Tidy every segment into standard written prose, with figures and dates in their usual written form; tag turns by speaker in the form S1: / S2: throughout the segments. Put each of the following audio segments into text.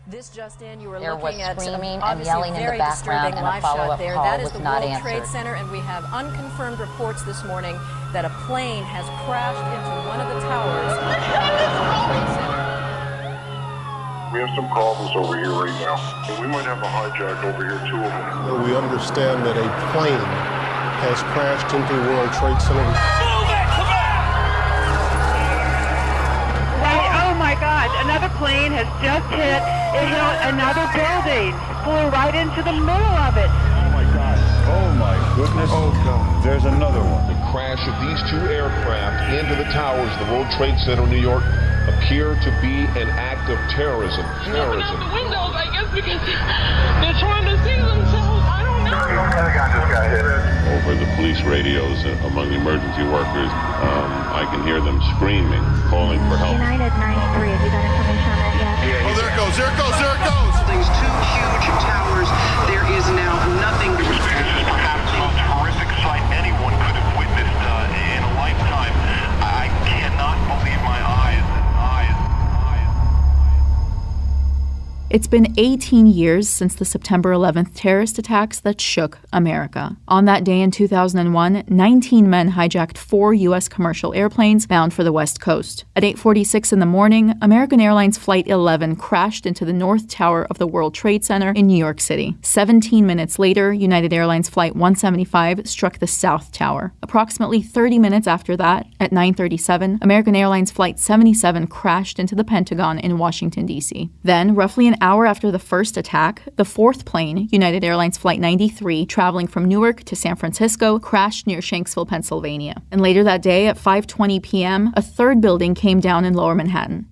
S1: This just in, you were
S2: There
S1: looking
S2: was
S1: at
S2: screaming and yelling in the background, and a follow-up
S1: there.
S2: call
S1: That is
S2: was
S1: the
S2: not
S1: World
S2: answered.
S1: Trade Center, and we have unconfirmed reports this morning that a plane has crashed into one of the towers of the World Trade Center.
S3: We have some problems over here right now, and we might have a hijack over here, two of them.
S4: We understand that a plane has crashed into World Trade Center.
S5: Oh my God, another plane has just hit another building, flew right into the middle of it.
S6: Oh my God. Oh my goodness. Oh God. There's another one.
S7: The crash of these two aircraft into the towers of the World Trade Center, New York, appear to be an act of terrorism.
S8: Open up the windows, I guess, because they're trying to see themselves. I don't know.
S9: Over the police radios among the emergency workers, I can hear them screaming, calling for help.
S10: United 93, have you got information on that yet?
S3: Oh, there it goes, there it goes, there it goes!
S11: These two huge towers, there is now nothing.
S3: This is perhaps the most horrific sight anyone could have witnessed in a lifetime. I cannot believe my eyes.
S12: It's been 18 years since the September 11th terrorist attacks that shook America. On that day in 2001, 19 men hijacked 4 U.S. commercial airplanes bound for the West Coast. At 8:46 in the morning, American Airlines Flight 11 crashed into the North Tower of the World Trade Center in New York City. 17 minutes later, United Airlines Flight 175 struck the South Tower. Approximately 30 minutes after that, at 9:37, American Airlines Flight 77 crashed into the Pentagon in Washington, D.C. Then, roughly an hour after the first attack, the fourth plane, United Airlines Flight 93, traveling from Newark to San Francisco, crashed near Shanksville, Pennsylvania. And later that day, at 5:20 p.m., a third building came down in Lower Manhattan.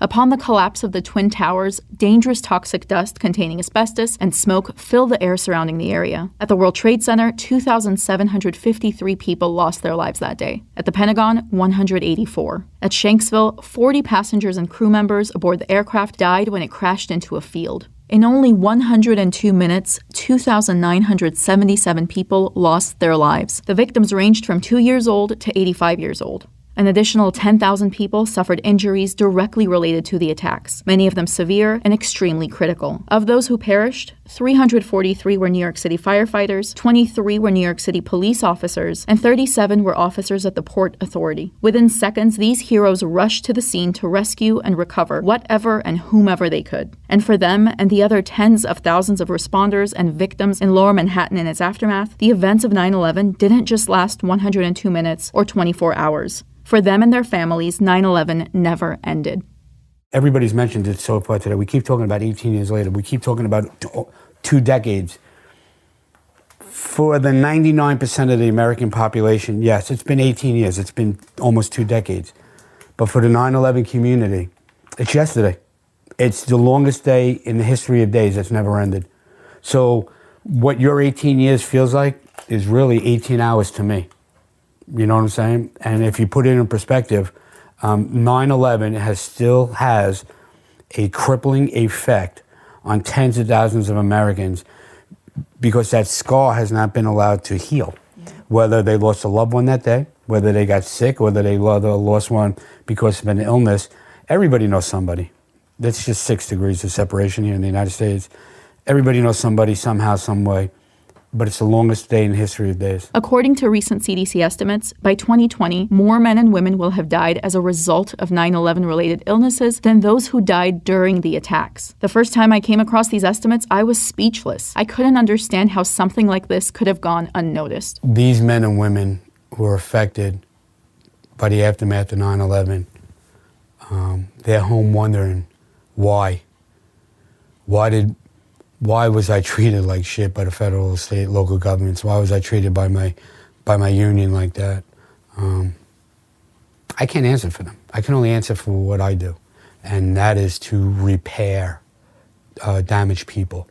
S12: Upon the collapse of the Twin Towers, dangerous toxic dust containing asbestos and smoke filled the air surrounding the area. At the World Trade Center, 2,753 people lost their lives that day. At the Pentagon, 184. At Shanksville, 40 passengers and crew members aboard the aircraft died when it crashed into a field. In only 102 minutes, 2,977 people lost their lives. The victims ranged from 2 years old to 85 years old. An additional 10,000 people suffered injuries directly related to the attacks, many of them severe and extremely critical. Of those who perished, 343 were New York City firefighters, 23 were New York City police officers, and 37 were officers at the Port Authority. Within seconds, these heroes rushed to the scene to rescue and recover whatever and whomever they could. And for them and the other tens of thousands of responders and victims in Lower Manhattan and its aftermath, the events of 9/11 didn't just last 102 minutes or 24 hours. For them and their families, 9/11 never ended.
S13: Everybody's mentioned it so far today. We keep talking about 18 years later. We keep talking about 2 decades. For the 99% of the American population, yes, it's been 18 years. It's been almost 2 decades. But for the 9/11 community, it's yesterday. It's the longest day in the history of days that's never ended. So what your 18 years feels like is really 18 hours to me. You know what I'm saying? And if you put it in perspective, 9/11 still has a crippling effect on tens of thousands of Americans because that scar has not been allowed to heal. Whether they lost a loved one that day, whether they got sick, whether they lost one because of an illness, everybody knows somebody. That's just 6 degrees of separation here in the United States. Everybody knows somebody somehow, some way. But it's the longest day in the history of days.
S12: According to recent CDC estimates, by 2020, more men and women will have died as a result of 9/11-related illnesses than those who died during the attacks. The first time I came across these estimates, I was speechless. I couldn't understand how something like this could have gone unnoticed.
S13: These men and women who were affected by the aftermath of 9/11, they're home wondering why. Why was I treated like shit by the federal, state, local governments? Why was I treated by my union like that? I can't answer for them. I can only answer for what I do, and that is to repair damaged people,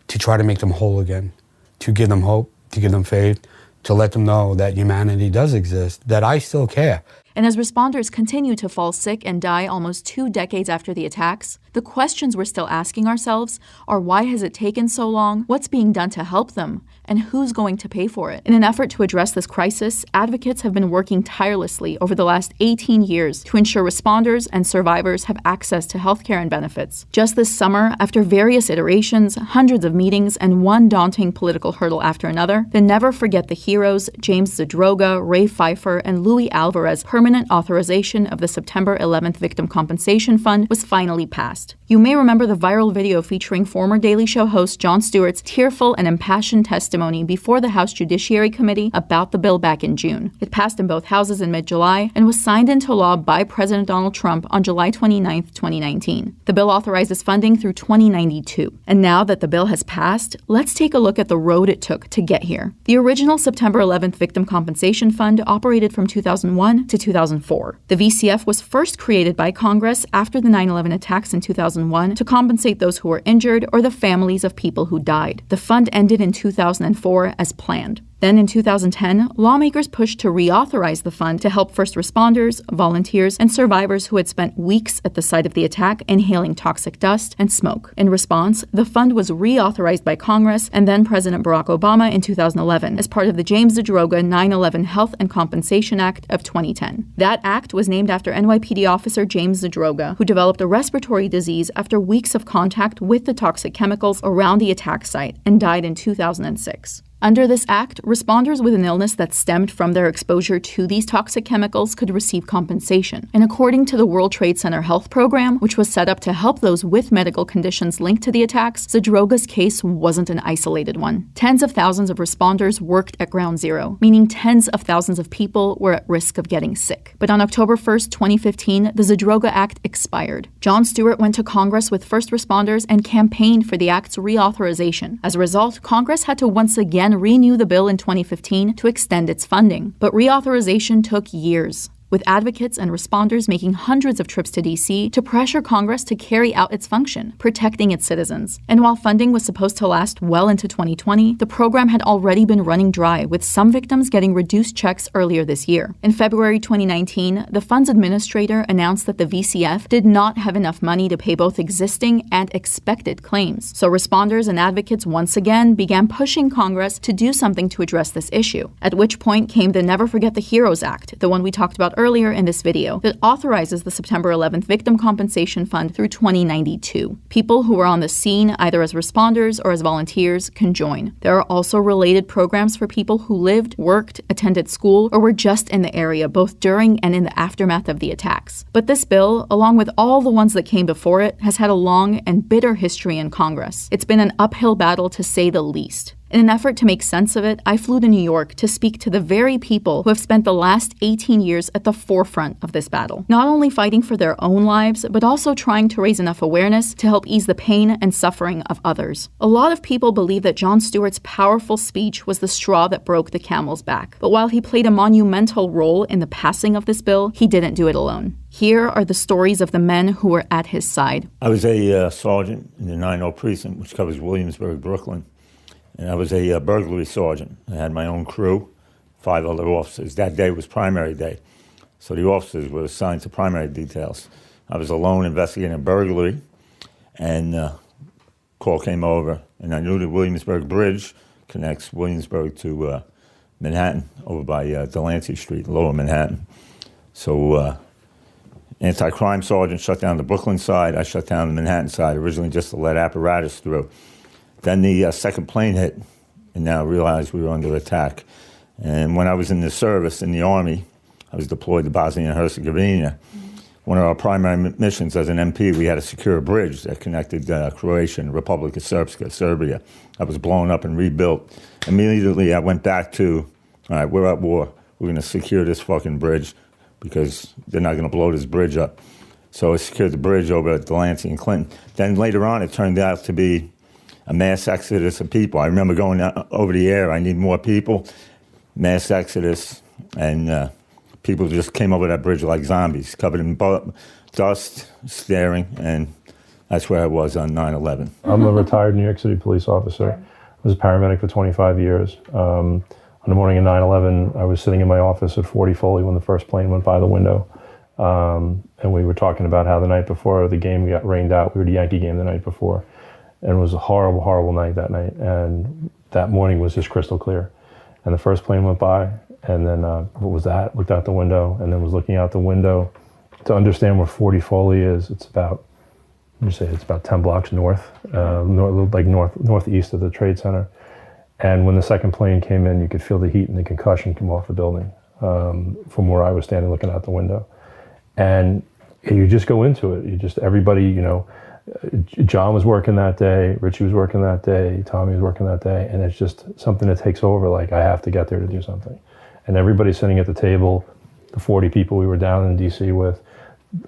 S13: to try to make them whole again, to give them hope, to give them faith, to let them know that humanity does exist, that I still care.
S12: And as responders continue to fall sick and die almost 2 decades after the attacks, the questions we're still asking ourselves are why has it taken so long, what's being done to help them, and who's going to pay for it? In an effort to address this crisis, advocates have been working tirelessly over the last 18 years to ensure responders and survivors have access to healthcare and benefits. Just this summer, after various iterations, hundreds of meetings, and one daunting political hurdle after another, the Never Forget the Heroes, James Zadroga, Ray Pfeiffer, and Louis Alvarez permanent authorization of the September 11th Victim Compensation Fund was finally passed. You may remember the viral video featuring former Daily Show host Jon Stewart's tearful and impassioned testimony before the House Judiciary Committee about the bill back in June. It passed in both houses in mid-July and was signed into law by President Donald Trump on July 29, 2019. The bill authorizes funding through 2092. And now that the bill has passed, let's take a look at the road it took to get here. The original September 11th Victim Compensation Fund operated from 2001 to 2004. The VCF was first created by Congress after the 9/11 attacks in 2001 to compensate those who were injured or the families of people who died. The fund ended in 2004 as planned. Then in 2010, lawmakers pushed to reauthorize the fund to help first responders, volunteers, and survivors who had spent weeks at the site of the attack inhaling toxic dust and smoke. In response, the fund was reauthorized by Congress and then President Barack Obama in 2011 as part of the James Zadroga 9/11 Health and Compensation Act of 2010. That act was named after NYPD officer James Zadroga, who developed a respiratory disease after weeks of contact with the toxic chemicals around the attack site and died in 2006. Under this act, responders with an illness that stemmed from their exposure to these toxic chemicals could receive compensation. And according to the World Trade Center Health Program, which was set up to help those with medical conditions linked to the attacks, Zadroga's case wasn't an isolated one. Tens of thousands of responders worked at ground zero, meaning tens of thousands of people were at risk of getting sick. But on October 1st, 2015, the Zadroga Act expired. Jon Stewart went to Congress with first responders and campaigned for the act's reauthorization. As a result, Congress had to once again renew the bill in 2015 to extend its funding. But reauthorization took years, with advocates and responders making hundreds of trips to D.C. to pressure Congress to carry out its function, protecting its citizens. And while funding was supposed to last well into 2020, the program had already been running dry, with some victims getting reduced checks earlier this year. In February 2019, the fund's administrator announced that the VCF did not have enough money to pay both existing and expected claims. So responders and advocates once again began pushing Congress to do something to address this issue, at which point came the Never Forget the Heroes Act, the one we talked about earlier in this video, that authorizes the September 11th Victim Compensation Fund through 2092. People who were on the scene, either as responders or as volunteers, can join. There are also related programs for people who lived, worked, attended school, or were just in the area, both during and in the aftermath of the attacks. But this bill, along with all the ones that came before it, has had a long and bitter history in Congress. It's been an uphill battle, to say the least. In an effort to make sense of it, I flew to New York to speak to the very people who have spent the last 18 years at the forefront of this battle, not only fighting for their own lives, but also trying to raise enough awareness to help ease the pain and suffering of others. A lot of people believe that Jon Stewart's powerful speech was the straw that broke the camel's back. But while he played a monumental role in the passing of this bill, he didn't do it alone. Here are the stories of the men who were at his side.
S14: I was a sergeant in the 9-0 precinct, which covers Williamsburg, Brooklyn. And I was a burglary sergeant. I had my own crew, 5 other officers. That day was primary day, so the officers were assigned to primary details. I was alone investigating a burglary, and call came over, and I knew the Williamsburg Bridge connects Williamsburg to Manhattan over by Delancey Street, Lower Manhattan. So anti-crime sergeant shut down the Brooklyn side. I shut down the Manhattan side, originally just to let apparatus through. Then the second plane hit, and now I realized we were under attack. And when I was in the service, in the Army, I was deployed to Bosnia and Herzegovina. One of our primary missions as an MP, we had to secure a bridge that connected Croatia and Republika Srpska, Serbia. That was blown up and rebuilt. Immediately, I went back to, all right, we're at war. We're going to secure this fucking bridge because they're not going to blow this bridge up. So I secured the bridge over at Delancey and Clinton. Then later on, it turned out to be a mass exodus of people. I remember going over the air, I need more people, mass exodus, and people just came over that bridge like zombies, covered in dust, staring, and that's where I was on 9/11.
S15: I'm a retired New York City police officer. I was a paramedic for 25 years. On the morning of 9/11, I was sitting in my office at 40 Foley when the first plane went by the window. And we were talking about how the night before the game got rained out. We were at the Yankee game the night before. And it was a horrible, horrible night that night. And that morning was just crystal clear. And the first plane went by. And then what was that? Looked out the window and then was looking out the window. To understand where 40 Foley is, it's about, it's about 10 blocks northeast of the Trade Center. And when the second plane came in, you could feel the heat and the concussion come off the building from where I was standing looking out the window. And you just go into it. Everybody, John was working that day, Richie was working that day, Tommy was working that day, and it's just something that takes over, like, I have to get there to do something. And everybody's sitting at the table, the 40 people we were down in D.C. with,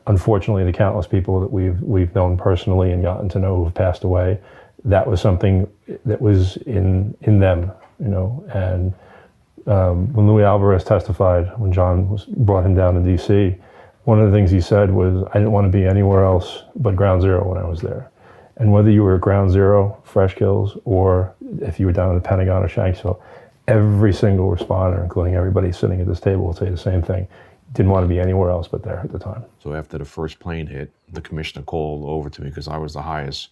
S15: unfortunately, the countless people that we've known personally and gotten to know who've passed away, that was something that was in them, and when Luis Alvarez testified, when John brought him down to D.C., one of the things he said was, I didn't want to be anywhere else but Ground Zero when I was there. And whether you were at Ground Zero, Fresh Kills, or if you were down at the Pentagon or Shanksville, every single responder, including everybody sitting at this table, will say the same thing. Didn't want to be anywhere else but there at the time.
S16: So after the first plane hit, the commissioner called over to me because I was the highest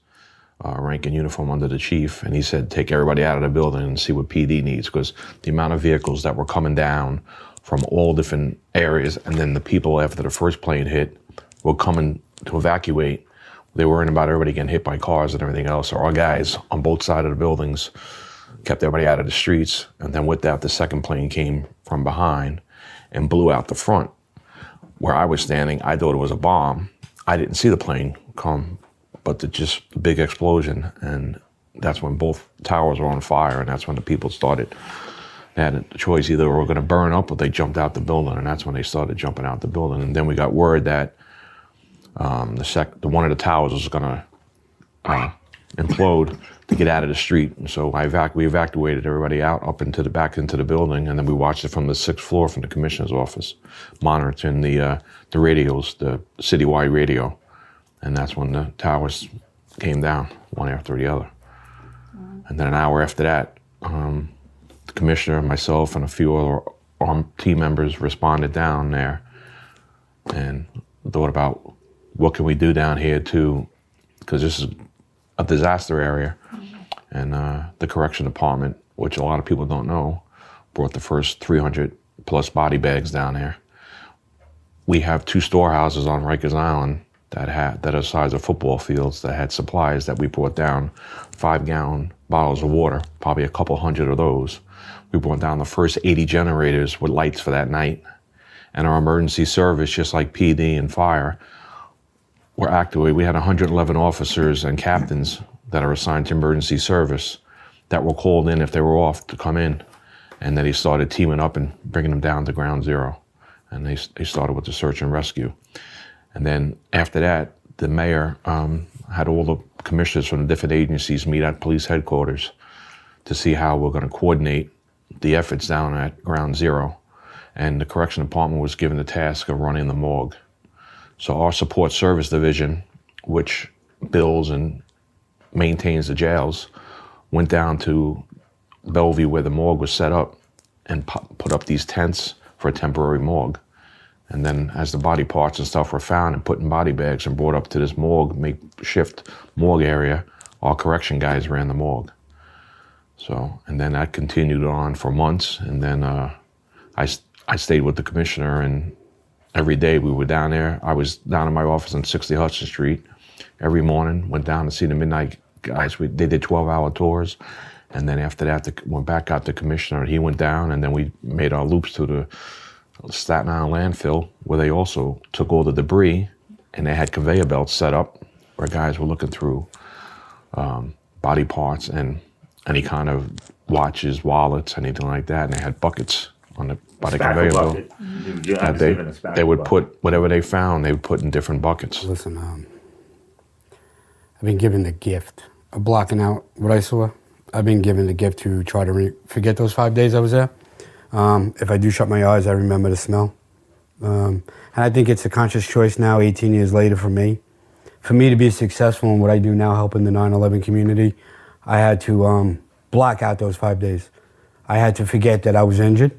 S16: rank in uniform under the chief, and he said, take everybody out of the building and see what PD needs, because the amount of vehicles that were coming down from all different areas, and then the people after the first plane hit were coming to evacuate. They were worrying about everybody getting hit by cars and everything else. So our guys on both sides of the buildings kept everybody out of the streets, and then with that, the second plane came from behind and blew out the front. Where I was standing, I thought it was a bomb. I didn't see the plane come, but the big explosion, and that's when both towers were on fire, and that's when the people started. They had a choice, either we're going to burn up or they jumped out the building, and that's when they started jumping out the building. And then we got word that one of the towers was going to implode to get out of the street. And so we evacuated everybody out up back into the building, and then we watched it from the 6th floor from the commissioner's office, monitoring the radios, the citywide radio. And that's when the towers came down, one after the other. And then an hour after that, the commissioner, myself, and a few other armed team members responded down there and thought about what can we do down here too, because this is a disaster area. And the correction department, which a lot of people don't know, brought the first 300 plus body bags down there. We have 2 storehouses on Rikers Island that are the size of football fields that had supplies that we brought down, 5-gallon bottles of water, probably a couple hundred of those. We brought down the first 80 generators with lights for that night. And our emergency service, just like PD and fire, were activated. We had 111 officers and captains that are assigned to emergency service that were called in if they were off to come in. And then he started teaming up and bringing them down to Ground Zero. And they started with the search and rescue. And then after that, the mayor had all the commissioners from the different agencies meet at police headquarters to see how we're going to coordinate the efforts down at Ground Zero. And the correction department was given the task of running the morgue. So our support service division, which builds and maintains the jails, went down to Bellevue where the morgue was set up and put up these tents for a temporary morgue. And then as the body parts and stuff were found and put in body bags and brought up to this morgue, makeshift morgue area, our correction guys ran the morgue. So, and then that continued on for months. And then I stayed with the commissioner, and every day we were down there. I was down in my office on 60 Hudson Street every morning, went down to see the midnight guys. They did 12-hour tours. And then after that, went back out to commissioner, and he went down, and then we made our loops to the Staten Island landfill, where they also took all the debris, and they had conveyor belts set up where guys were looking through body parts and any kind of watches, wallets, anything like that, and they had buckets by the conveyor belt. They would put whatever they found, they would put in different buckets.
S13: Listen, I've been given the gift of blocking out what I saw. I've been given the gift to try to forget those 5 days I was there. If I do shut my eyes, I remember the smell. And I think it's a conscious choice now, 18 years later, for me. For me to be successful in what I do now, helping the 9/11 community, I had to block out those 5 days. I had to forget that I was injured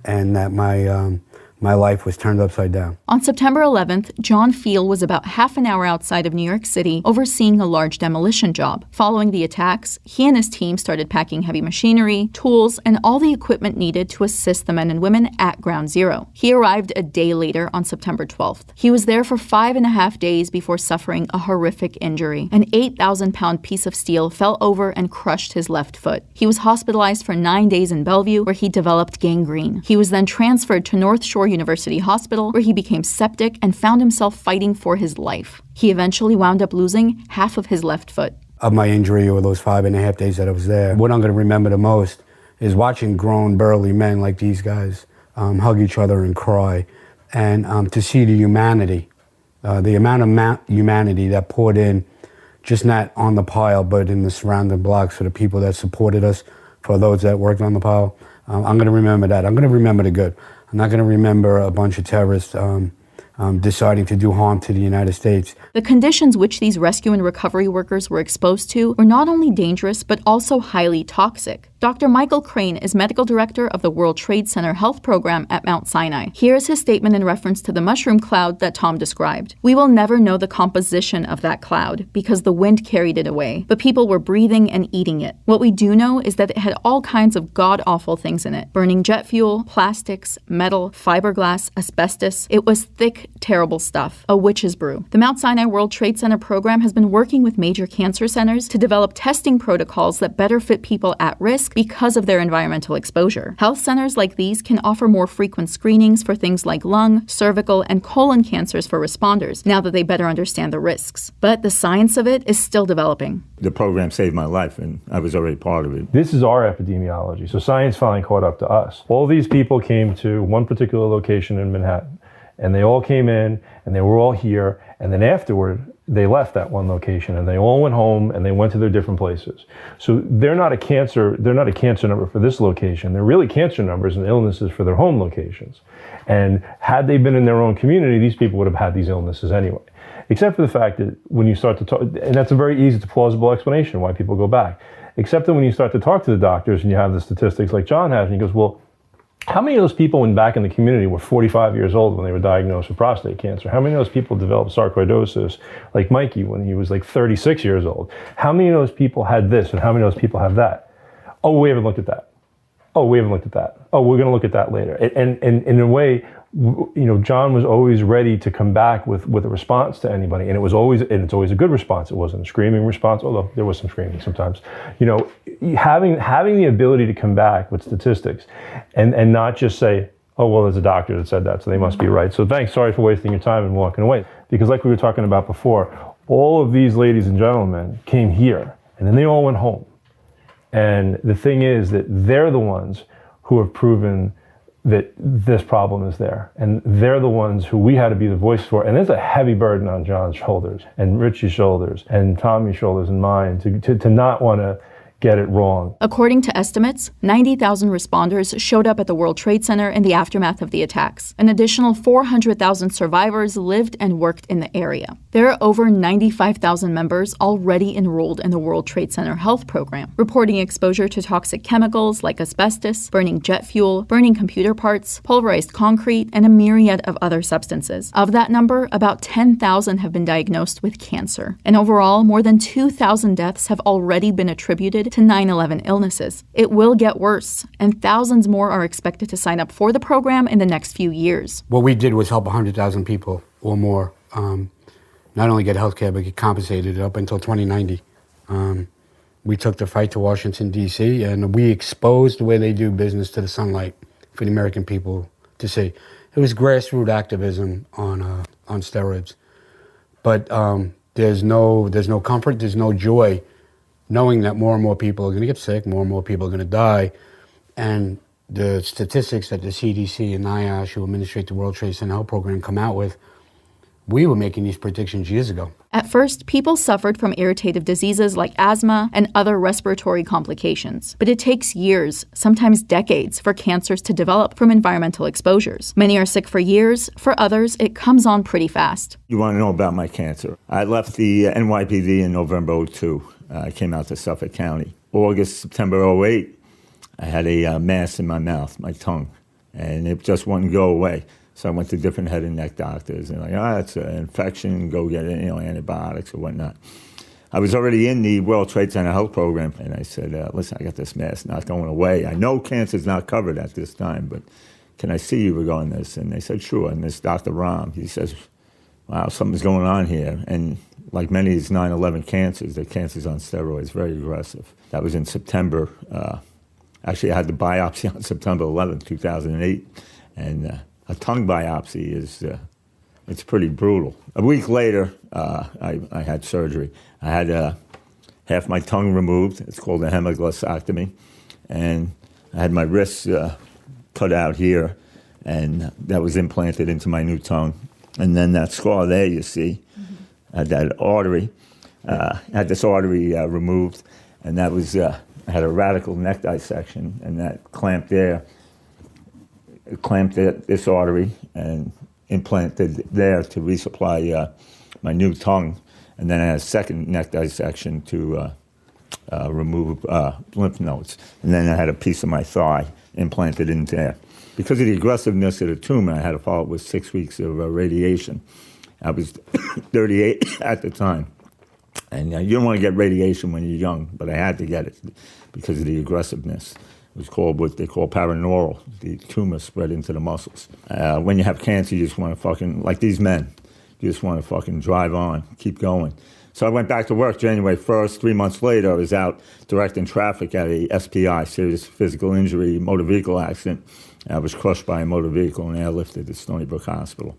S13: and that my life was turned upside down.
S12: On September 11th, John Feal was about half an hour outside of New York City overseeing a large demolition job. Following the attacks, he and his team started packing heavy machinery, tools, and all the equipment needed to assist the men and women at Ground Zero. He arrived a day later on September 12th. He was there for 5.5 days before suffering a horrific injury. An 8,000-pound piece of steel fell over and crushed his left foot. He was hospitalized for 9 days in Bellevue, where he developed gangrene. He was then transferred to North Shore University Hospital, where he became septic and found himself fighting for his life. He eventually wound up losing half of his left foot.
S13: Of my injury or those 5.5 days that I was there, what I'm going to remember the most is watching grown, burly men like these guys hug each other and cry, and to see the humanity, the amount of humanity that poured in, just not on the pile, but in the surrounding blocks for the people that supported us, for those that worked on the pile. I'm going to remember that. I'm going to remember the good. I'm not going to remember a bunch of terrorists deciding to do harm to the United States.
S12: The conditions which these rescue and recovery workers were exposed to were not only dangerous, but also highly toxic. Dr. Michael Crane is medical director of the World Trade Center Health Program at Mount Sinai. Here's his statement in reference to the mushroom cloud that Tom described. "We will never know the composition of that cloud because the wind carried it away, but people were breathing and eating it. What we do know is that it had all kinds of god-awful things in it. Burning jet fuel, plastics, metal, fiberglass, asbestos. It was thick, terrible stuff. A witch's brew." The Mount Sinai World Trade Center program has been working with major cancer centers to develop testing protocols that better fit people at risk because of their environmental exposure. Health centers like these can offer more frequent screenings for things like lung, cervical, and colon cancers for responders, now that they better understand the risks. But the science of it is still developing.
S14: The program saved my life, and I was already part of it.
S15: This is our epidemiology, so science finally caught up to us. All these people came to one particular location in Manhattan, and they all came in, and they were all here, and then afterward, they left that one location, and they all went home, and they went to their different places. So they're not a cancer number for this location. They're really cancer numbers and illnesses for their home locations. And had they been in their own community, these people would have had these illnesses anyway. Except for the fact that when you start to talk, and that's a very easy to plausible explanation why people go back, except that when you start to talk to the doctors and you have the statistics like John has, and he goes, well, how many of those people when back in the community were 45 years old when they were diagnosed with prostate cancer? How many of those people developed sarcoidosis like Mikey when he was like 36 years old? How many of those people had this and how many of those people have that? Oh, we haven't looked at that. Oh, we haven't looked at that. Oh, we're going to look at that later. And in a way, John was always ready to come back with a response to anybody, and it's always a good response. It wasn't a screaming response, although there was some screaming sometimes. Having the ability to come back with statistics, and not just say, oh well, there's a doctor that said that, so they must be right. So thanks, sorry for wasting your time and walking away, because like we were talking about before, all of these ladies and gentlemen came here, and then they all went home. And the thing is that they're the ones who have proven that this problem is there. And they're the ones who we had to be the voice for. And there's a heavy burden on John's shoulders and Richie's shoulders and Tommy's shoulders and mine to not want to get it wrong.
S12: According to estimates, 90,000 responders showed up at the World Trade Center in the aftermath of the attacks. An additional 400,000 survivors lived and worked in the area. There are over 95,000 members already enrolled in the World Trade Center Health Program, reporting exposure to toxic chemicals like asbestos, burning jet fuel, burning computer parts, pulverized concrete, and a myriad of other substances. Of that number, about 10,000 have been diagnosed with cancer. And overall, more than 2,000 deaths have already been attributed to 9/11 illnesses. It will get worse, and thousands more are expected to sign up for the program in the next few years.
S13: What we did was help 100,000 people or more not only get health care, but get compensated up until 2090. We took the fight to Washington, D.C., and we exposed the way they do business to the sunlight for the American people to see. It was grassroots activism on steroids. But there's no comfort, there's no joy knowing that more and more people are going to get sick, more and more people are going to die. And the statistics that the CDC and NIOSH, who administrate the World Trade Center Health Program, come out with, we were making these predictions years ago.
S12: At first, people suffered from irritative diseases like asthma and other respiratory complications. But it takes years, sometimes decades, for cancers to develop from environmental exposures. Many are sick for years. For others, it comes on pretty fast.
S14: You want to know about my cancer? I left the NYPD in November 2002. I came out to Suffolk County. August, September 2008, I had a mass in my mouth, my tongue, and it just wouldn't go away. So I went to different head and neck doctors, and it's an infection, go get antibiotics or whatnot. I was already in the World Trade Center health program, and I said, listen, I got this mass not going away. I know cancer's not covered at this time, but can I see you regarding this? And they said, sure. And this Dr. Ram, he says, wow, something's going on here. And like many of these 9/11 cancers, the cancer's on steroids, very aggressive. That was in September. Actually, I had the biopsy on September 11th, 2008. And a tongue biopsy is, it's pretty brutal. A week later, I had surgery. I had half my tongue removed. It's called a hemoglossectomy. And I had my wrists cut out here, and that was implanted into my new tongue. And then that scar there, you see, I had that artery. I had this artery removed, and that was, I had a radical neck dissection, and that clamped there. It clamped this artery and implanted there to resupply my new tongue. And then I had a second neck dissection to remove lymph nodes. And then I had a piece of my thigh implanted in there. Because of the aggressiveness of the tumor, I had to follow it with 6 weeks of radiation. I was 38 at the time. And you don't want to get radiation when you're young, but I had to get it because of the aggressiveness. It was called what they call paraneural. The tumor spread into the muscles. When you have cancer, you just want to fucking, like these men, you just want to fucking drive on, keep going. So I went back to work January 1st. 3 months later, I was out directing traffic at a SPI, serious physical injury, motor vehicle accident. I was crushed by a motor vehicle and airlifted to Stony Brook Hospital.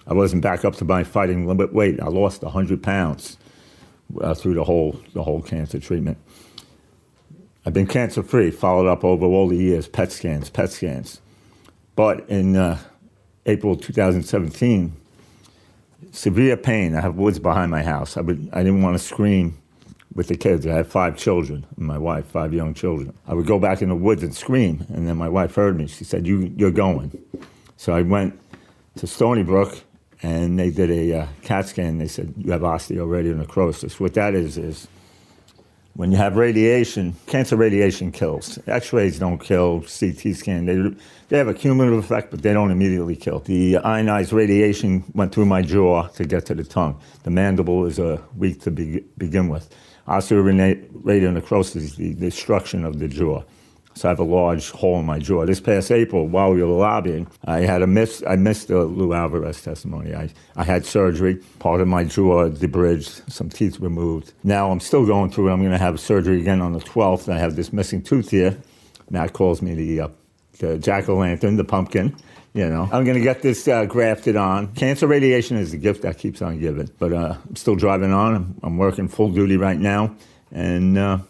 S14: I wasn't back up to my fighting limit weight. I lost 100 pounds through the whole cancer treatment. I've been cancer-free, followed up over all the years, PET scans. But in April 2017, severe pain. I have woods behind my house. I didn't want to scream with the kids. I had 5 children, and my wife, 5 young children. I would go back in the woods and scream, and then my wife heard me. She said, you're going. So I went to Stony Brook, and they did a CAT scan. They said, you have osteoradionecrosis. What that is when you have radiation, cancer radiation kills. X-rays don't kill, CT scan. They have a cumulative effect, but they don't immediately kill. The ionized radiation went through my jaw to get to the tongue. The mandible is weak to begin with. Osteoradionecrosis is the destruction of the jaw. So I have a large hole in my jaw. This past April, while we were lobbying, I missed the Lou Alvarez testimony. I had surgery, part of my jaw debridged, some teeth removed. Now I'm still going through it. I'm going to have surgery again on the 12th. I have this missing tooth here. Matt calls me the jack-o'-lantern, the pumpkin. You know, I'm going to get this grafted on. Cancer radiation is the gift that keeps on giving. But I'm still driving on. I'm working full duty right now, and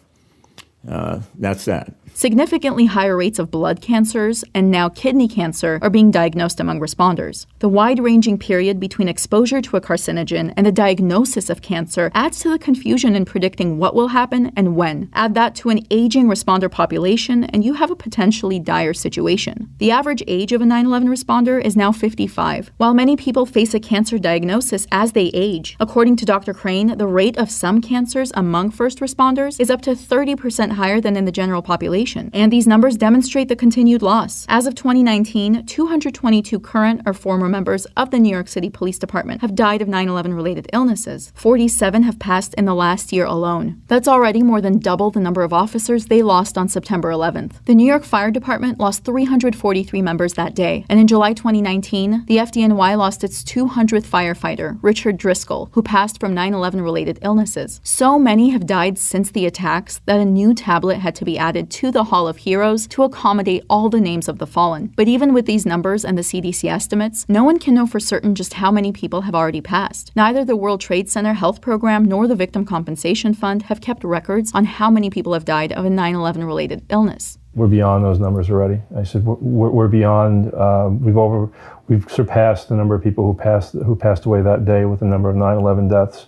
S14: that's that.
S12: Significantly higher rates of blood cancers and now kidney cancer are being diagnosed among responders. The wide-ranging period between exposure to a carcinogen and the diagnosis of cancer adds to the confusion in predicting what will happen and when. Add that to an aging responder population, and you have a potentially dire situation. The average age of a 9/11 responder is now 55. While many people face a cancer diagnosis as they age, according to Dr. Crane, the rate of some cancers among first responders is up to 30% higher than in the general population. And these numbers demonstrate the continued loss. As of 2019, 222 current or former members of the New York City Police Department have died of 9/11-related illnesses. 47 have passed in the last year alone. That's already more than double the number of officers they lost on September 11th. The New York Fire Department lost 343 members that day. And in July 2019, the FDNY lost its 200th firefighter, Richard Driscoll, who passed from 9/11-related illnesses. So many have died since the attacks that a new tablet had to be added to the Hall of Heroes to accommodate all the names of the fallen. But even with these numbers and the CDC estimates, no one can know for certain just how many people have already passed. Neither the World Trade Center Health Program nor the Victim Compensation Fund have kept records on how many people have died of a 9/11-related illness.
S15: We're beyond those numbers already. I said we're beyond. We've surpassed the number of people who passed away that day with the number of 9/11 deaths.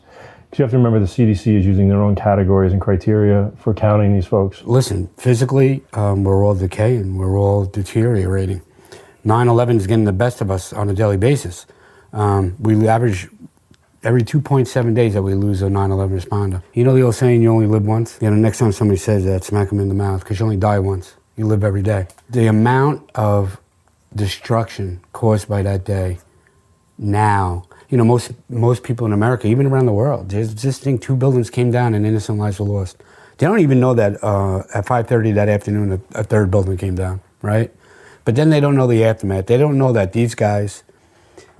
S15: Because you have to remember the CDC is using their own categories and criteria for counting these folks.
S13: Listen, physically, we're all decaying. We're all deteriorating. 9/11 is getting the best of us on a daily basis. We average every 2.7 days that we lose a 9/11 responder. You know the old saying, you only live once? You know, next time somebody says that, smack them in the mouth, because you only die once. You live every day. The amount of destruction caused by that day now, you know, most people in America, even around the world, there's this thing, 2 buildings came down and innocent lives were lost. They don't even know that at 5:30 that afternoon, a 3rd building came down, right? But then they don't know the aftermath. They don't know that these guys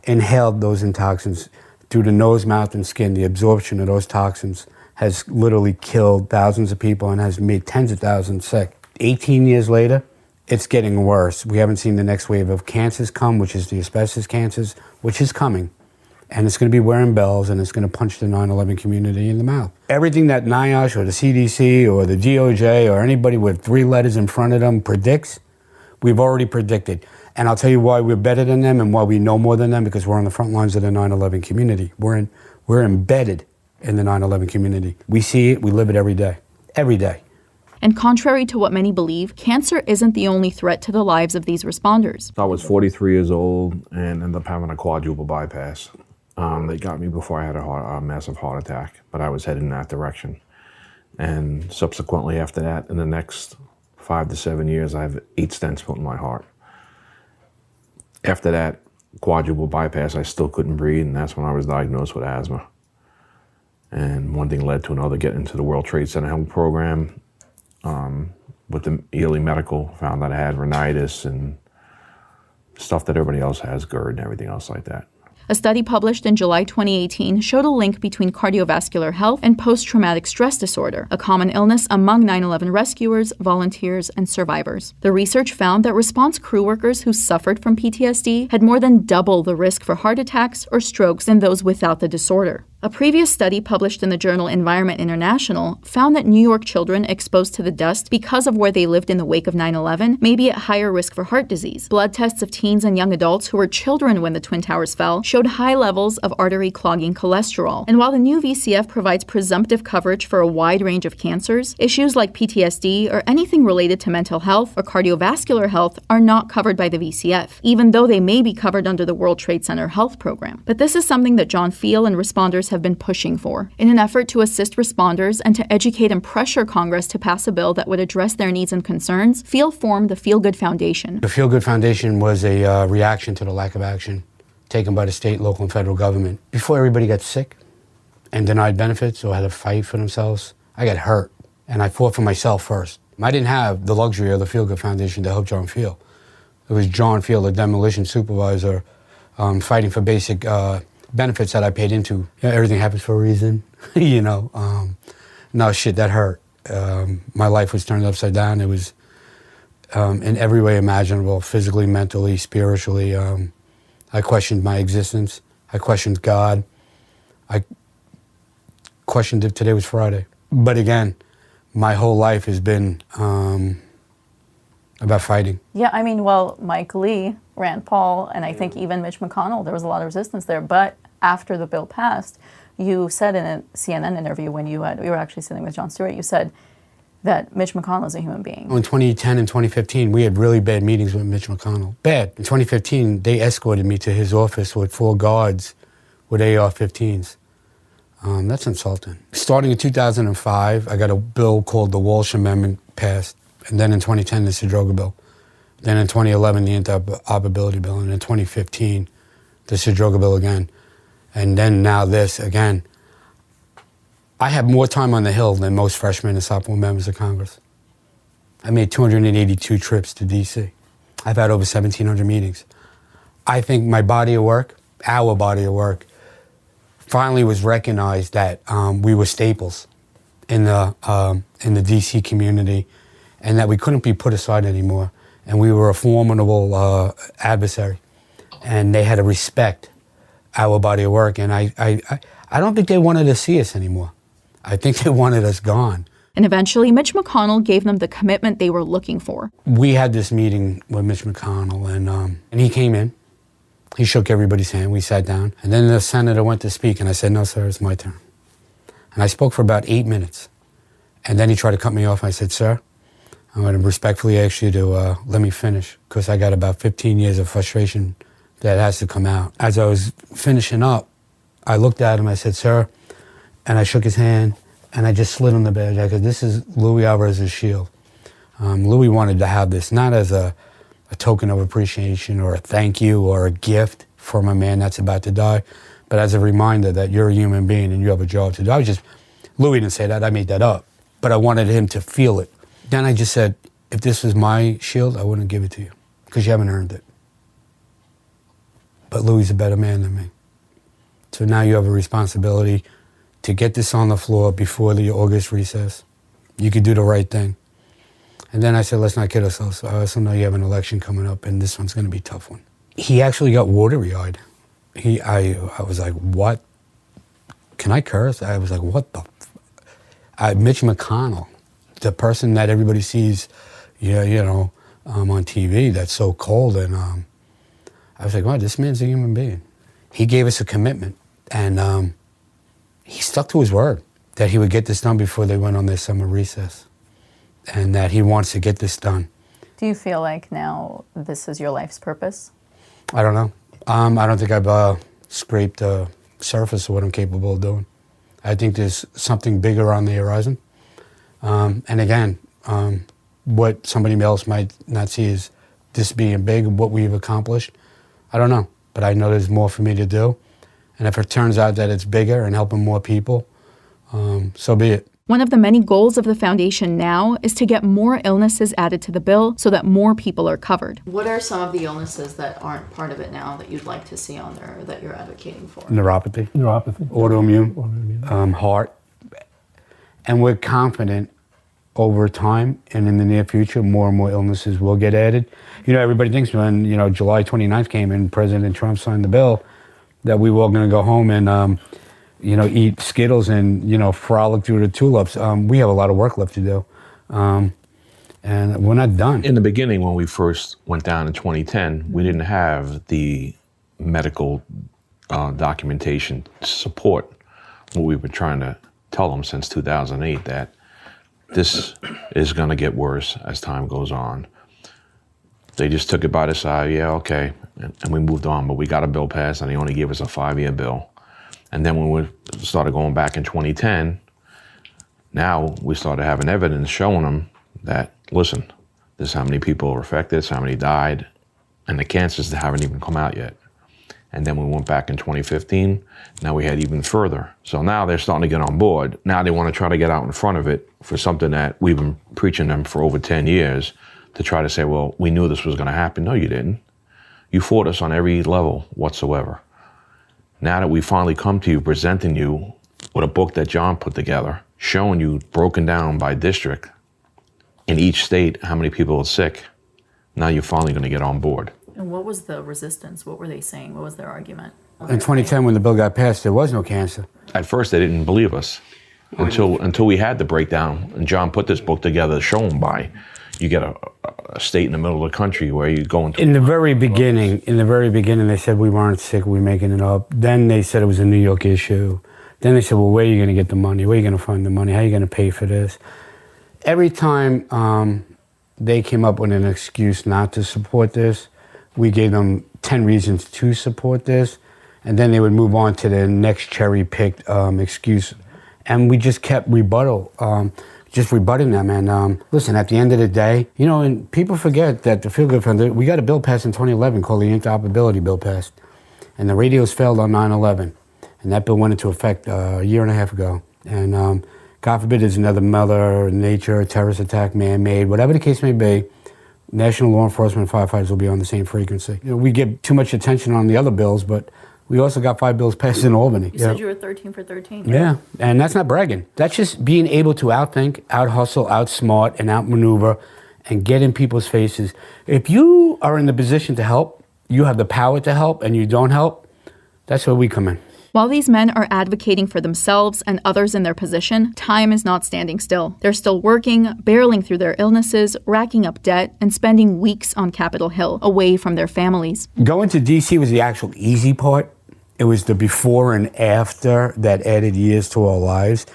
S13: inhaled those toxins through the nose, mouth, and skin. The absorption of those toxins has literally killed thousands of people and has made tens of thousands sick. 18 years later, it's getting worse. We haven't seen the next wave of cancers come, which is the asbestos cancers, which is coming. And it's going to be wearing bells, and it's going to punch the 9/11 community in the mouth. Everything that NIOSH or the CDC or the DOJ or anybody with 3 letters in front of them predicts, we've already predicted. And I'll tell you why we're better than them and why we know more than them, because we're on the front lines of the 9/11 community. We're embedded in the 9/11 community. We see it, we live it every day. Every day.
S12: And contrary to what many believe, cancer isn't the only threat to the lives of these responders.
S16: I was 43 years old and ended up having a quadruple bypass. They got me before I had a massive heart attack, but I was heading in that direction. And subsequently after that, in the next 5 to 7 years, I have 8 stents put in my heart. After that quadruple bypass, I still couldn't breathe, and that's when I was diagnosed with asthma. And one thing led to another, getting into the World Trade Center Health Program. With the Ely Medical, found that I had rhinitis and stuff that everybody else has, GERD and everything else like that.
S12: A study published in July 2018 showed a link between cardiovascular health and post-traumatic stress disorder, a common illness among 9/11 rescuers, volunteers, and survivors. The research found that response crew workers who suffered from PTSD had more than double the risk for heart attacks or strokes than those without the disorder. A previous study published in the journal Environment International found that New York children exposed to the dust because of where they lived in the wake of 9/11 may be at higher risk for heart disease. Blood tests of teens and young adults who were children when the Twin Towers fell showed high levels of artery-clogging cholesterol. And while the new VCF provides presumptive coverage for a wide range of cancers, issues like PTSD or anything related to mental health or cardiovascular health are not covered by the VCF, even though they may be covered under the World Trade Center Health Program. But this is something that John Feal and responders have been pushing for, in an effort to assist responders and to educate and pressure Congress to pass a bill that would address their needs and concerns. Feal formed the Feel Good Foundation.
S13: The Feel Good Foundation was a reaction to the lack of action taken by the state, local, and federal government. Before everybody got sick and denied benefits or had to fight for themselves, I got hurt, and I fought for myself first. I didn't have the luxury of the Feel Good Foundation to help John Feal. It was John Feal, the demolition supervisor, fighting for basic benefits that I paid into. Yeah, everything happens for a reason, you know. No, shit, that hurt. My life was turned upside down. It was in every way imaginable, physically, mentally, spiritually. I questioned my existence. I questioned God. I questioned if today was Friday. But again, my whole life has been about fighting.
S17: Yeah, I mean, well, Mike Lee, Rand Paul, and I think even Mitch McConnell, there was a lot of resistance there. But after the bill passed, you said in a CNN interview when we were actually sitting with Jon Stewart, you said that Mitch McConnell is a human being.
S13: In 2010 and 2015, we had really bad meetings with Mitch McConnell. Bad. In 2015, they escorted me to his office with 4 guards with AR-15s. That's insulting. Starting in 2005, I got a bill called the Walsh Amendment passed. And then in 2010, the Sedroga bill. Then in 2011, the interoperability bill. And in 2015, the Sedroga bill again. And then now this again. I have more time on the Hill than most freshmen and sophomore members of Congress. I made 282 trips to D.C. I've had over 1,700 meetings. I think my body of work, our body of work, finally was recognized that we were staples in the D.C. community, and that we couldn't be put aside anymore. And we were a formidable adversary, and they had to respect our body of work. And I don't think they wanted to see us anymore. I think they wanted us gone.
S12: And eventually, Mitch McConnell gave them the commitment they were looking for.
S13: We had this meeting with Mitch McConnell, and he came in. He shook everybody's hand. We sat down. And then the senator went to speak, and I said, "No, sir, it's my turn." And I spoke for about 8 minutes. And then he tried to cut me off. I said, "Sir, I'm going to respectfully ask you to let me finish, because I got about 15 years of frustration that has to come out." As I was finishing up, I looked at him, I said, "Sir," and I shook his hand, and I just slid on the badge. I said, "This is Luis Alvarez's shield. Louis wanted to have this not as a token of appreciation or a thank you or a gift from a man that's about to die, but as a reminder that you're a human being and you have a job to do. Louis didn't say that, I made that up, but I wanted him to feel it. Then I just said, if this was my shield, I wouldn't give it to you, because you haven't earned it. But Louis is a better man than me. So now you have a responsibility to get this on the floor before the August recess. You could do the right thing. And then I said, let's not kid ourselves. I also know you have an election coming up, and this one's going to be a tough one. He actually got watery-eyed. I was like, what? Can I curse? I was like, what the? Mitch McConnell, the person that everybody sees, on TV, that's so cold. And I was like, wow, this man's a human being. He gave us a commitment, and he stuck to his word that he would get this done before they went on their summer recess, and that he wants to get this done.
S17: Do you feel like now this is your life's purpose?
S13: I don't know. I don't think I've scraped the surface of what I'm capable of doing. I think there's something bigger on the horizon. And again, what somebody else might not see is this being big, what we've accomplished. I don't know, but I know there's more for me to do. And if it turns out that it's bigger and helping more people, so be it.
S12: One of the many goals of the foundation now is to get more illnesses added to the bill so that more people are covered. What are some of the illnesses that aren't part of it now that you'd like to see on there that you're advocating for?
S13: Neuropathy, autoimmune, heart. And we're confident over time and in the near future, more and more illnesses will get added. Everybody thinks when, July 29th came and President Trump signed the bill that we were all going to go home and, eat Skittles and, frolic through the tulips. We have a lot of work left to do. And we're not done.
S16: In the beginning, when we first went down in 2010, we didn't have the medical documentation to support what we've been trying to tell them since 2008, that this is going to get worse as time goes on. They just took it by the side, yeah, okay, and we moved on. But we got a bill passed, and they only gave us a 5-year bill. And then when we started going back in 2010, now we started having evidence showing them that, listen, this is how many people are affected, this is how many died, and the cancers that haven't even come out yet. And then we went back in 2015, now we had even further. So now they're starting to get on board. Now they want to try to get out in front of it for something that we've been preaching them for over 10 years to try to say, well, we knew this was going to happen. No, you didn't. You fought us on every level whatsoever. Now that we finally come to you, presenting you with a book that John put together, showing you broken down by district in each state how many people are sick, now you're finally going to get on board.
S17: And what was the resistance? What were they saying? What was their argument?
S13: In 2010, when the bill got passed, there was no cancer.
S16: At first, they didn't believe us until we had the breakdown, and John put this book together to show them by. You get a state in the middle of the country where you go into... In the very beginning,
S13: they said we weren't sick, we were making it up. Then they said it was a New York issue. Then they said, well, where are you going to get the money? Where are you going to find the money? How are you going to pay for this? Every time they came up with an excuse not to support this, we gave them 10 reasons to support this, and then they would move on to the next cherry-picked excuse. And we just kept rebutting them. And listen, at the end of the day, and people forget that the Feel Good Foundation, we got a bill passed in 2011 called the Interoperability Bill passed. And the radios failed on 9/11. And that bill went into effect a year and a half ago. And God forbid there's another Mother Nature, terrorist attack, man-made, whatever the case may be, national law enforcement firefighters will be on the same frequency. We get too much attention on the other bills, but we also got 5 bills passed in Albany.
S17: You said you were 13 for 13.
S13: Yeah, and that's not bragging. That's just being able to outthink, out-hustle, outsmart, and outmaneuver, and get in people's faces. If you are in the position to help, you have the power to help, and you don't help, that's where we come in.
S12: While these men are advocating for themselves and others in their position, time is not standing still. They're still working, barreling through their illnesses, racking up debt, and spending weeks on Capitol Hill, away from their families.
S13: Going to D.C. was the actual easy part. It was the before and after that added years to our lives.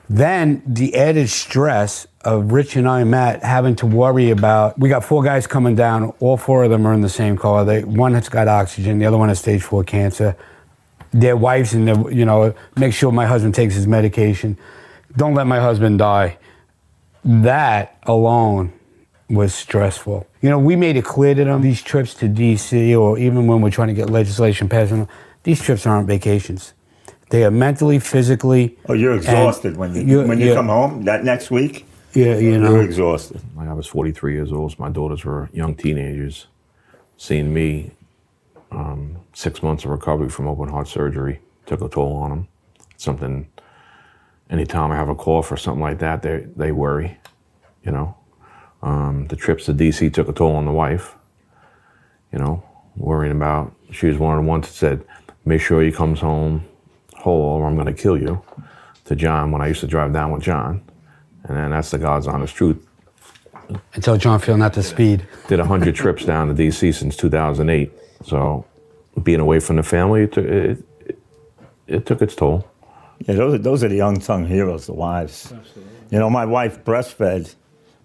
S13: Then the added stress of Rich and I, Matt, having to worry about, we got 4 guys coming down, all 4 of them are in the same car. One has got oxygen, the other one has stage 4 cancer. Their wives and make sure my husband takes his medication. Don't let my husband die. That alone was stressful. You know, we made it clear to them, these trips to D.C. or even when we're trying to get legislation passed, these trips aren't vacations. They are mentally, physically.
S14: Oh, you're exhausted when you come home that next week?
S13: Yeah, you know.
S14: You're exhausted.
S16: I was 43 years old, so my daughters were young teenagers. Seeing me, 6 months of recovery from open heart surgery took a toll on them. Something, anytime I have a cough or something like that, they worry, you know. The trips to D.C. took a toll on the wife, you know, worrying about, she was one of the ones that said, make sure he comes home whole or I'm going to kill you, to John when I used to drive down with John. And then that's the God's honest truth.
S13: Until John feeling at the speed.
S16: Did 100 trips down to D.C. since 2008. So being away from the family, it took its toll.
S14: Yeah, those are the unsung heroes, the wives. Absolutely. You know, my wife breastfed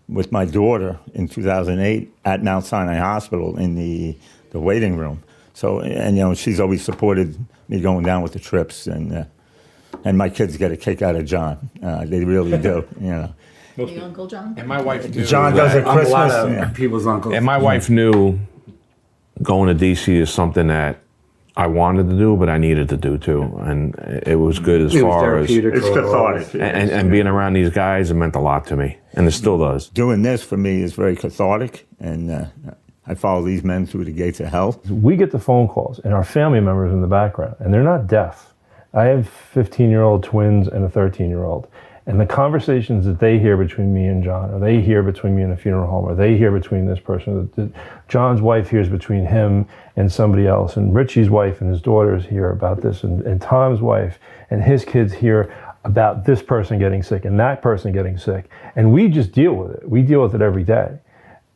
S14: with my daughter in 2008 at Mount Sinai Hospital in the waiting room. So, and you know, she's always supported me going down with the trips, and my kids get a kick out of John. They really do, you know.
S17: Are you Uncle John?
S16: And my wife knew.
S14: John does it Christmas.
S13: People's uncles.
S16: And my wife knew going to D.C. is something that I wanted to do, but I needed to do too. And it was good as far as...
S14: It's cathartic.
S16: And being around these guys, it meant a lot to me. And it still does.
S14: Doing this for me is very cathartic. And I follow these men through the gates of hell.
S15: We get the phone calls and our family members in the background, and they're not deaf. I have 15-year-old twins and a 13-year-old. And the conversations that they hear between me and John, or they hear between me and a funeral home, or they hear between this person, that John's wife hears between him and somebody else, and Richie's wife and his daughters hear about this, and Tom's wife and his kids hear about this person getting sick and that person getting sick. And we just deal with it. We deal with it every day.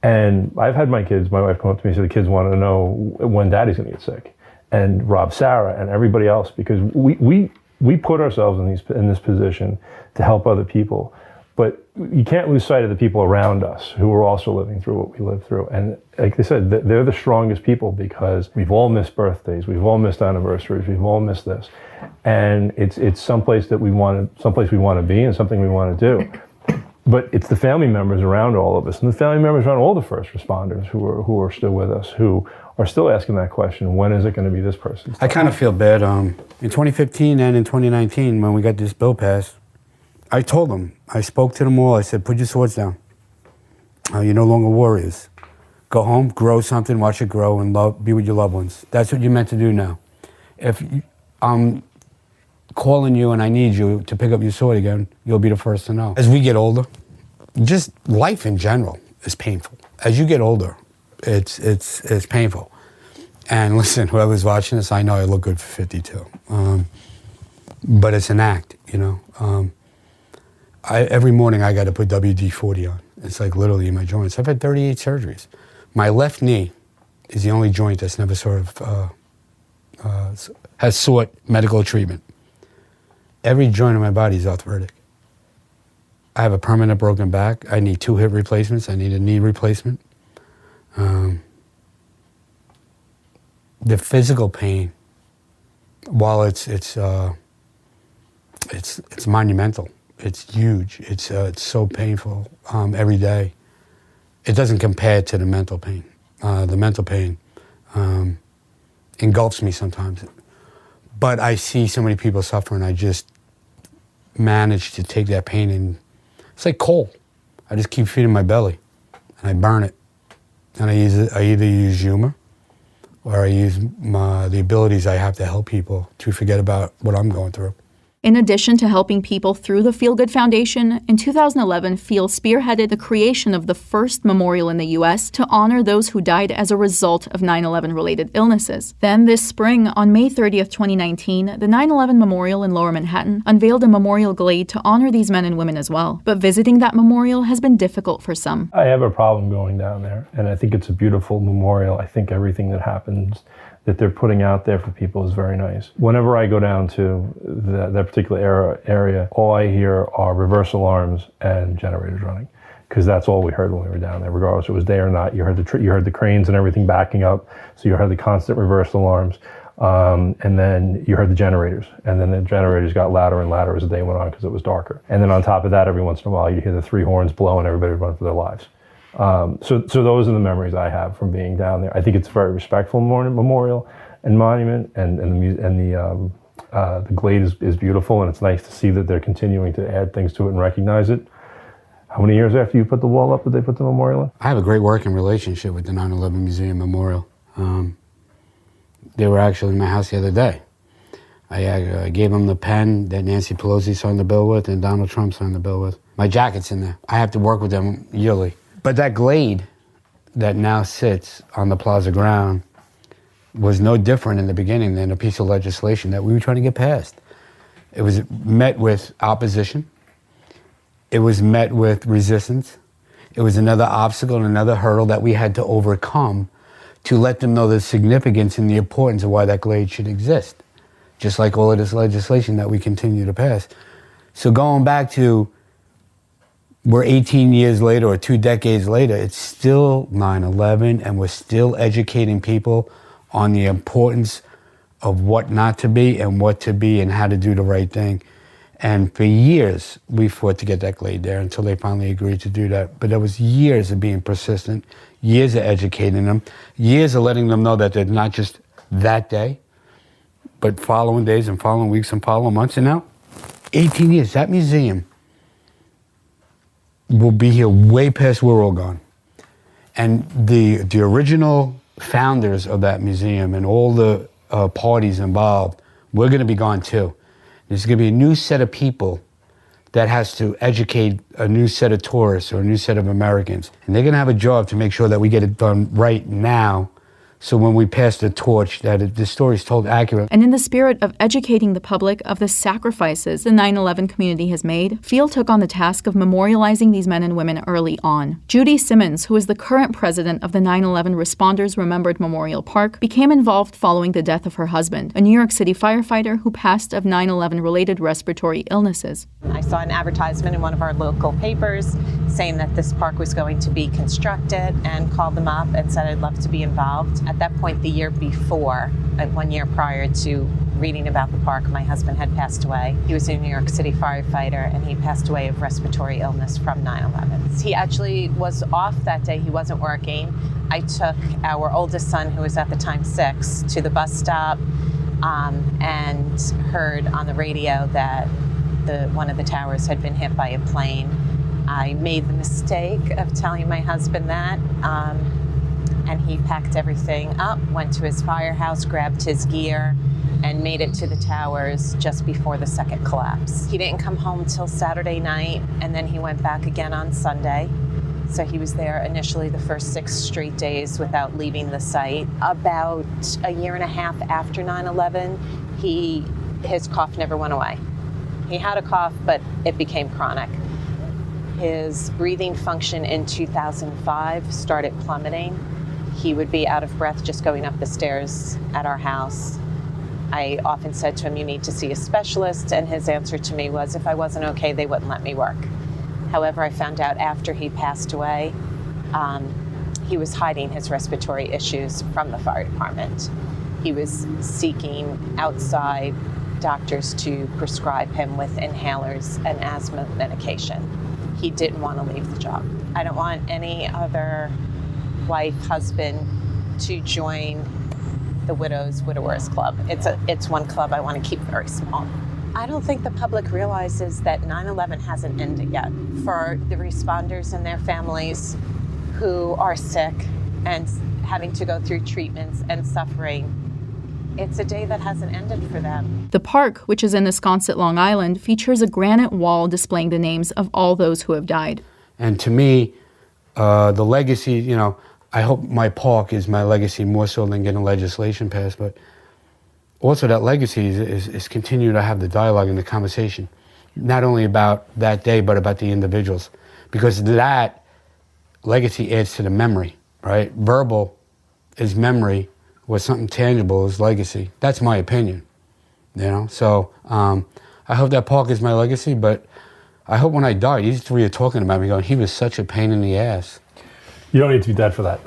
S15: And I've had my wife come up to me and say the kids want to know when daddy's going to get sick. And Rob, Sarah, and everybody else, because we put ourselves in this position to help other people, but you can't lose sight of the people around us who are also living through what we lived through. And like they said, they're the strongest people because we've all missed birthdays, we've all missed anniversaries, we've all missed this, and it's someplace we want to be and something we want to do. But it's the family members around all of us, and the family members around all the first responders who are still with us, who are still asking that question, when is it going to be this person?
S13: I kind of feel bad. In 2015 and in 2019, when we got this bill passed, I told them, I spoke to them all, I said, put your swords down. You're no longer warriors. Go home, grow something, watch it grow, and be with your loved ones. That's what you're meant to do now. If I'm calling you and I need you to pick up your sword again, you'll be the first to know. As we get older, just life in general is painful. As you get older, it's painful. And listen, whoever's watching this, I know I look good for 52. But it's an act, you know. Every morning I got to put WD-40 on. It's like literally in my joints. I've had 38 surgeries. My left knee is the only joint that's never has sought medical treatment. Every joint in my body is arthritic. I have a permanent broken back. I need 2 hip replacements. I need a knee replacement. The physical pain, while it's monumental. It's huge. It's so painful every day. It doesn't compare to the mental pain. The mental pain engulfs me sometimes. But I see so many people suffering. I just manage to take that pain and it's like coal. I just keep feeding my belly and I burn it. And I either use humor or I use the abilities I have to help people to forget about what I'm going through.
S12: In addition to helping people through the Feel Good Foundation, in 2011, Feel spearheaded the creation of the first memorial in the U.S. to honor those who died as a result of 9/11-related illnesses. Then this spring, on May 30th, 2019, the 9/11 Memorial in Lower Manhattan unveiled a memorial glade to honor these men and women as well. But visiting that memorial has been difficult for some.
S15: I have a problem going down there, and I think it's a beautiful memorial. I think everything that happens that they're putting out there for people is very nice. Whenever I go down to that particular area, all I hear are reverse alarms and generators running, because that's all we heard when we were down there, regardless if it was day or not. You heard the cranes and everything backing up, so you heard the constant reverse alarms, and then you heard the generators, and then the generators got louder and louder as the day went on because it was darker. And then on top of that, every once in a while, you hear the 3 horns blow and everybody run for their lives. So those are the memories I have from being down there. I think it's a very respectful memorial and monument, and the Glade is beautiful, and it's nice to see that they're continuing to add things to it and recognize it. How many years after you put the wall up did they put the memorial in?
S13: I have a great working relationship with the 9/11 Museum Memorial. They were actually in my house the other day. I gave them the pen that Nancy Pelosi signed the bill with and Donald Trump signed the bill with. My jacket's in there. I have to work with them yearly. But that Glade that now sits on the plaza ground was no different in the beginning than a piece of legislation that we were trying to get passed. It was met with opposition. It was met with resistance. It was another obstacle and another hurdle that we had to overcome to let them know the significance and the importance of why that Glade should exist, just like all of this legislation that we continue to pass. So going back to, we're 18 years later or 2 decades later, it's still 9/11, and we're still educating people on the importance of what not to be and what to be and how to do the right thing. And for years, we fought to get that Glade there until they finally agreed to do that. But there was years of being persistent, years of educating them, years of letting them know that they're not just that day, but following days and following weeks and following months. And now, 18 years, that museum will be here way past we're all gone. And the original founders of that museum and all the parties involved, we're going to be gone too. There's going to be a new set of people that has to educate a new set of tourists or a new set of Americans. And they're going to have a job to make sure that we get it done right now, so when we pass the torch, that the story is told accurately.
S12: And in the spirit of educating the public of the sacrifices the 9/11 community has made, Field took on the task of memorializing these men and women early on. Judy Simmons, who is the current president of the 9/11 Responders Remembered Memorial Park, became involved following the death of her husband, a New York City firefighter who passed of 9/11-related respiratory illnesses.
S18: I saw an advertisement in one of our local papers saying that this park was going to be constructed, and called them up and said I'd love to be involved. At that point, the year before, 1 year prior to reading about the park, my husband had passed away. He was a New York City firefighter, and he passed away of respiratory illness from 9/11. He actually was off that day. He wasn't working. I took our oldest son, who was at the time 6, to the bus stop and heard on the radio that one of the towers had been hit by a plane. I made the mistake of telling my husband that, and he packed everything up, went to his firehouse, grabbed his gear, and made it to the towers just before the second collapse. He didn't come home till Saturday night, and then he went back again on Sunday. So he was there initially the first 6 straight days without leaving the site. About a year and a half after 9/11, his cough never went away. He had a cough, but it became chronic. His breathing function in 2005 started plummeting. He would be out of breath just going up the stairs at our house. I often said to him, you need to see a specialist, and his answer to me was, if I wasn't okay, they wouldn't let me work. However, I found out after he passed away, he was hiding his respiratory issues from the fire department. He was seeking outside doctors to prescribe him with inhalers and asthma medication. He didn't want to leave the job. I don't want any other wife, husband to join the Widowers Club. It's one club I want to keep very small. I don't think the public realizes that 9/11 hasn't ended yet. For the responders and their families who are sick and having to go through treatments and suffering, it's a day that hasn't ended for them.
S12: The park, which is in Esconset, Long Island, features a granite wall displaying the names of all those who have died.
S13: And to me, the legacy, I hope my park is my legacy more so than getting legislation passed, but also that legacy is continuing to have the dialogue and the conversation, not only about that day, but about the individuals, because that legacy adds to the memory, right? Verbal is memory, where something tangible is legacy. That's my opinion, So I hope that park is my legacy, but I hope when I die, these 3 are talking about me going, he was such a pain in the ass.
S15: You don't need to be dead for that.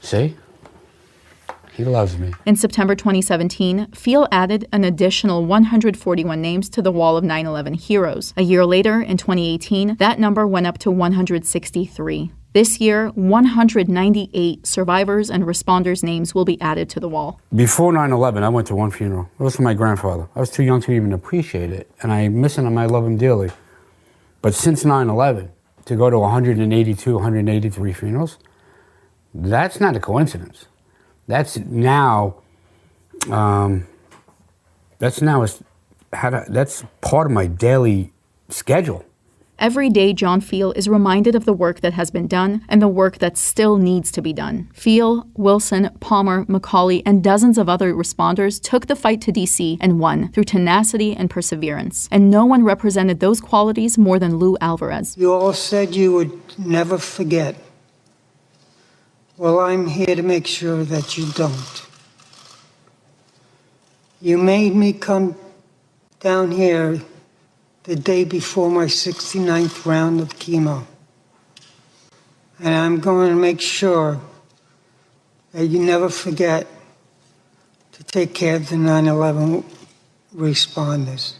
S13: See? He loves me.
S12: In September 2017, Phil added an additional 141 names to the wall of 9/11 heroes. A year later, in 2018, that number went up to 163. This year, 198 survivors and responders' names will be added to the wall.
S13: Before 9/11, I went to one funeral. It was for my grandfather. I was too young to even appreciate it, and I miss him and I love him dearly. But since 9/11, to go to 182, 183 funerals, that's not a coincidence. That's now that's part of my daily schedule.
S12: Every day, John Fiel is reminded of the work that has been done and the work that still needs to be done. Fiel, Wilson, Palmer, McCauley, and dozens of other responders took the fight to D.C. and won through tenacity and perseverance. And no one represented those qualities more than Lou Alvarez.
S19: You all said you would never forget. Well, I'm here to make sure that you don't. You made me come down here the day before my 69th round of chemo. And I'm going to make sure that you never forget to take care of the 9/11 responders.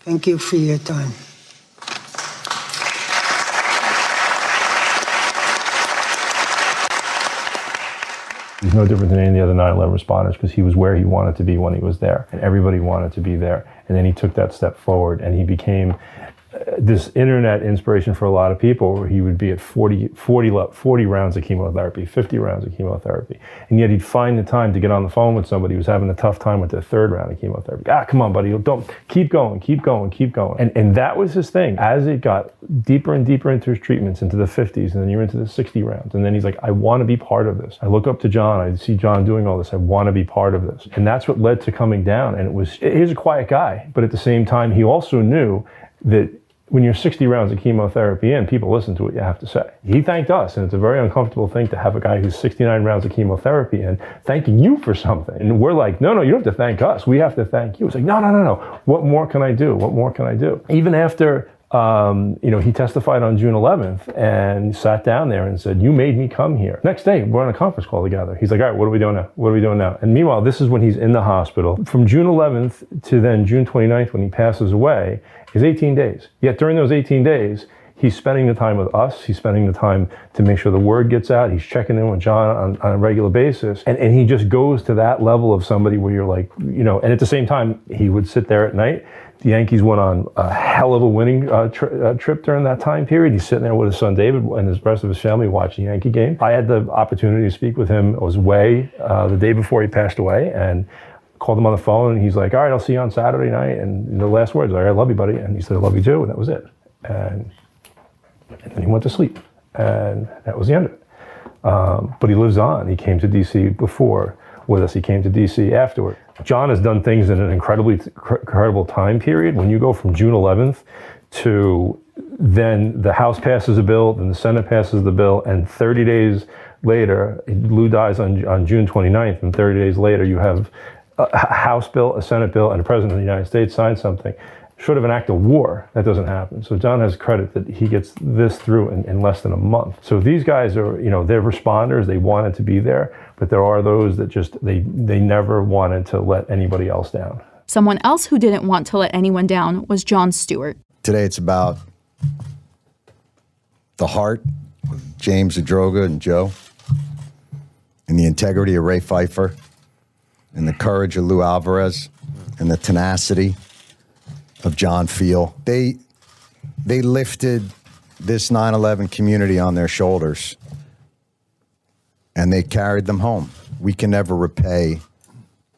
S19: Thank you for your time.
S15: He's no different than any of the other 9/11 responders because he was where he wanted to be when he was there, and everybody wanted to be there. And then he took that step forward, and he became this internet inspiration for a lot of people, where he would be at 40 rounds of chemotherapy, 50 rounds of chemotherapy. And yet he'd find the time to get on the phone with somebody who was having a tough time with their third round of chemotherapy. Come on, buddy, don't, keep going, keep going, keep going. And that was his thing. As it got deeper and deeper into his treatments, into the 50s, and then you're into the 60 rounds. And then he's like, I want to be part of this. I look up to John, I see John doing all this, I want to be part of this. And that's what led to coming down. And he's a quiet guy, but at the same time, he also knew that when you're 60 rounds of chemotherapy in, people listen to what you have to say. He thanked us, and it's a very uncomfortable thing to have a guy who's 69 rounds of chemotherapy in thanking you for something. And we're like, no, you don't have to thank us. We have to thank you. It's like, no. What more can I do? What more can I do? Even after he testified on June 11th and sat down there and said, you made me come here. Next day, we're on a conference call together. He's like, all right, what are we doing now? What are we doing now? And meanwhile, this is when he's in the hospital. From June 11th to then June 29th, when he passes away, is 18 days. Yet during those 18 days, he's spending the time with us. He's spending the time to make sure the word gets out. He's checking in with John on a regular basis. And he just goes to that level of somebody where you're like, and at the same time, he would sit there at night. The Yankees went on a hell of a winning trip during that time period. He's sitting there with his son David and the rest of his family watching the Yankee game. I had the opportunity to speak with him. I was away the day before he passed away, and called him on the phone, and he's like, all right, I'll see you on Saturday night. And the last words are, I love you, buddy. And he said, I love you too. And that was it. And then he went to sleep. And that was the end of it. But he lives on. He came to D.C. before with us. He came to D.C. afterward. John has done things in an incredible time period. When you go from June 11th to then the House passes a bill, then the Senate passes the bill, and 30 days later, Lou dies on June 29th, and 30 days later you have a House bill, a Senate bill, and the President of the United States signs something. Short of an act of war, that doesn't happen. So John has credit that he gets this through in less than a month. So these guys are, they're responders. They wanted to be there, but there are those that just, they never wanted to let anybody else down.
S12: Someone else who didn't want to let anyone down was Jon Stewart.
S20: Today it's about the heart of James Zadroga and Joe, and the integrity of Ray Pfeiffer, and the courage of Lou Alvarez, and the tenacity of John Fiel. They lifted this 9/11 community on their shoulders, and they carried them home. We can never repay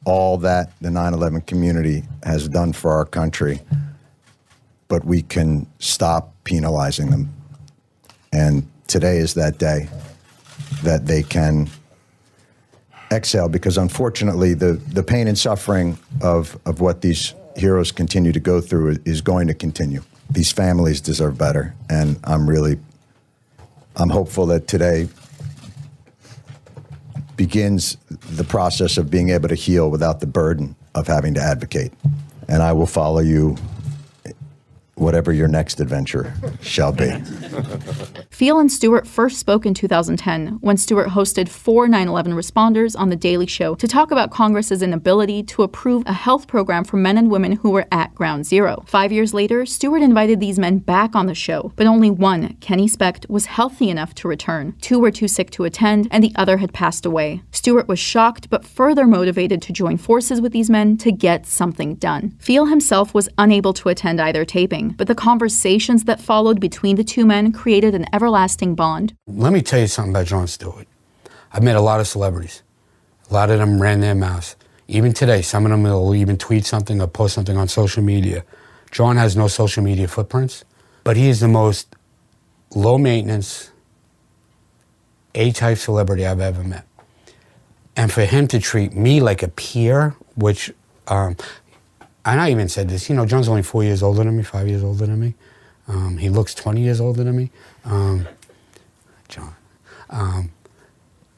S20: all that the 9/11 community has done for our country, but we can stop penalizing them. And today is that day that they can exhale, because unfortunately the pain and suffering of what these heroes continue to go through is going to continue. These families deserve better, and I'm hopeful that today begins the process of being able to heal without the burden of having to advocate. And I will follow you whatever your next adventure shall be.
S12: Fiel and Stewart first spoke in 2010 when Stewart hosted 4 9/11 responders on The Daily Show to talk about Congress's inability to approve a health program for men and women who were at ground zero. 5 years later, Stewart invited these men back on the show, but only one, Kenny Specht, was healthy enough to return. 2 were too sick to attend, and the other had passed away. Stewart was shocked, but further motivated to join forces with these men to get something done. Fiel himself was unable to attend either taping, but the conversations that followed between the two men created an everlasting bond.
S13: Let me tell you something about Jon Stewart. I've met a lot of celebrities. A lot of them ran their mouths. Even today, some of them will even tweet something or post something on social media. Jon has no social media footprints, but he is the most low-maintenance, A-type celebrity I've ever met. And for him to treat me like a peer, which, and I even said this, Jon's only 4 years older than me, 5 years older than me. He looks 20 years older than me. Jon.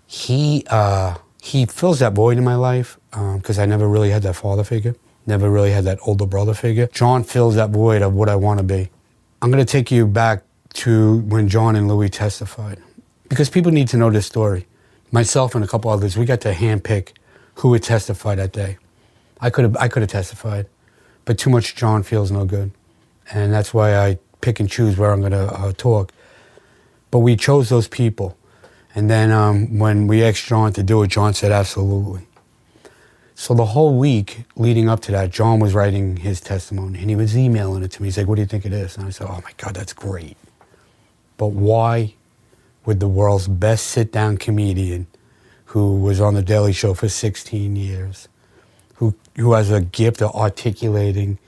S13: He fills that void in my life because I never really had that father figure, never really had that older brother figure. Jon fills that void of what I want to be. I'm going to take you back to when Jon and Louis testified because people need to know this story. Myself and a couple others, we got to handpick who would testify that day. I could have testified, but too much Jon feels no good. And that's why I pick and choose where I'm going to talk. But we chose those people. And then when we asked Jon to do it, Jon said absolutely. So the whole week leading up to that, Jon was writing his testimony, and he was emailing it to me. He's like, what do you think it is? And I said, oh my God, that's great. But why would the world's best sit-down comedian who was on The Daily Show for 16 years, who has a gift of articulating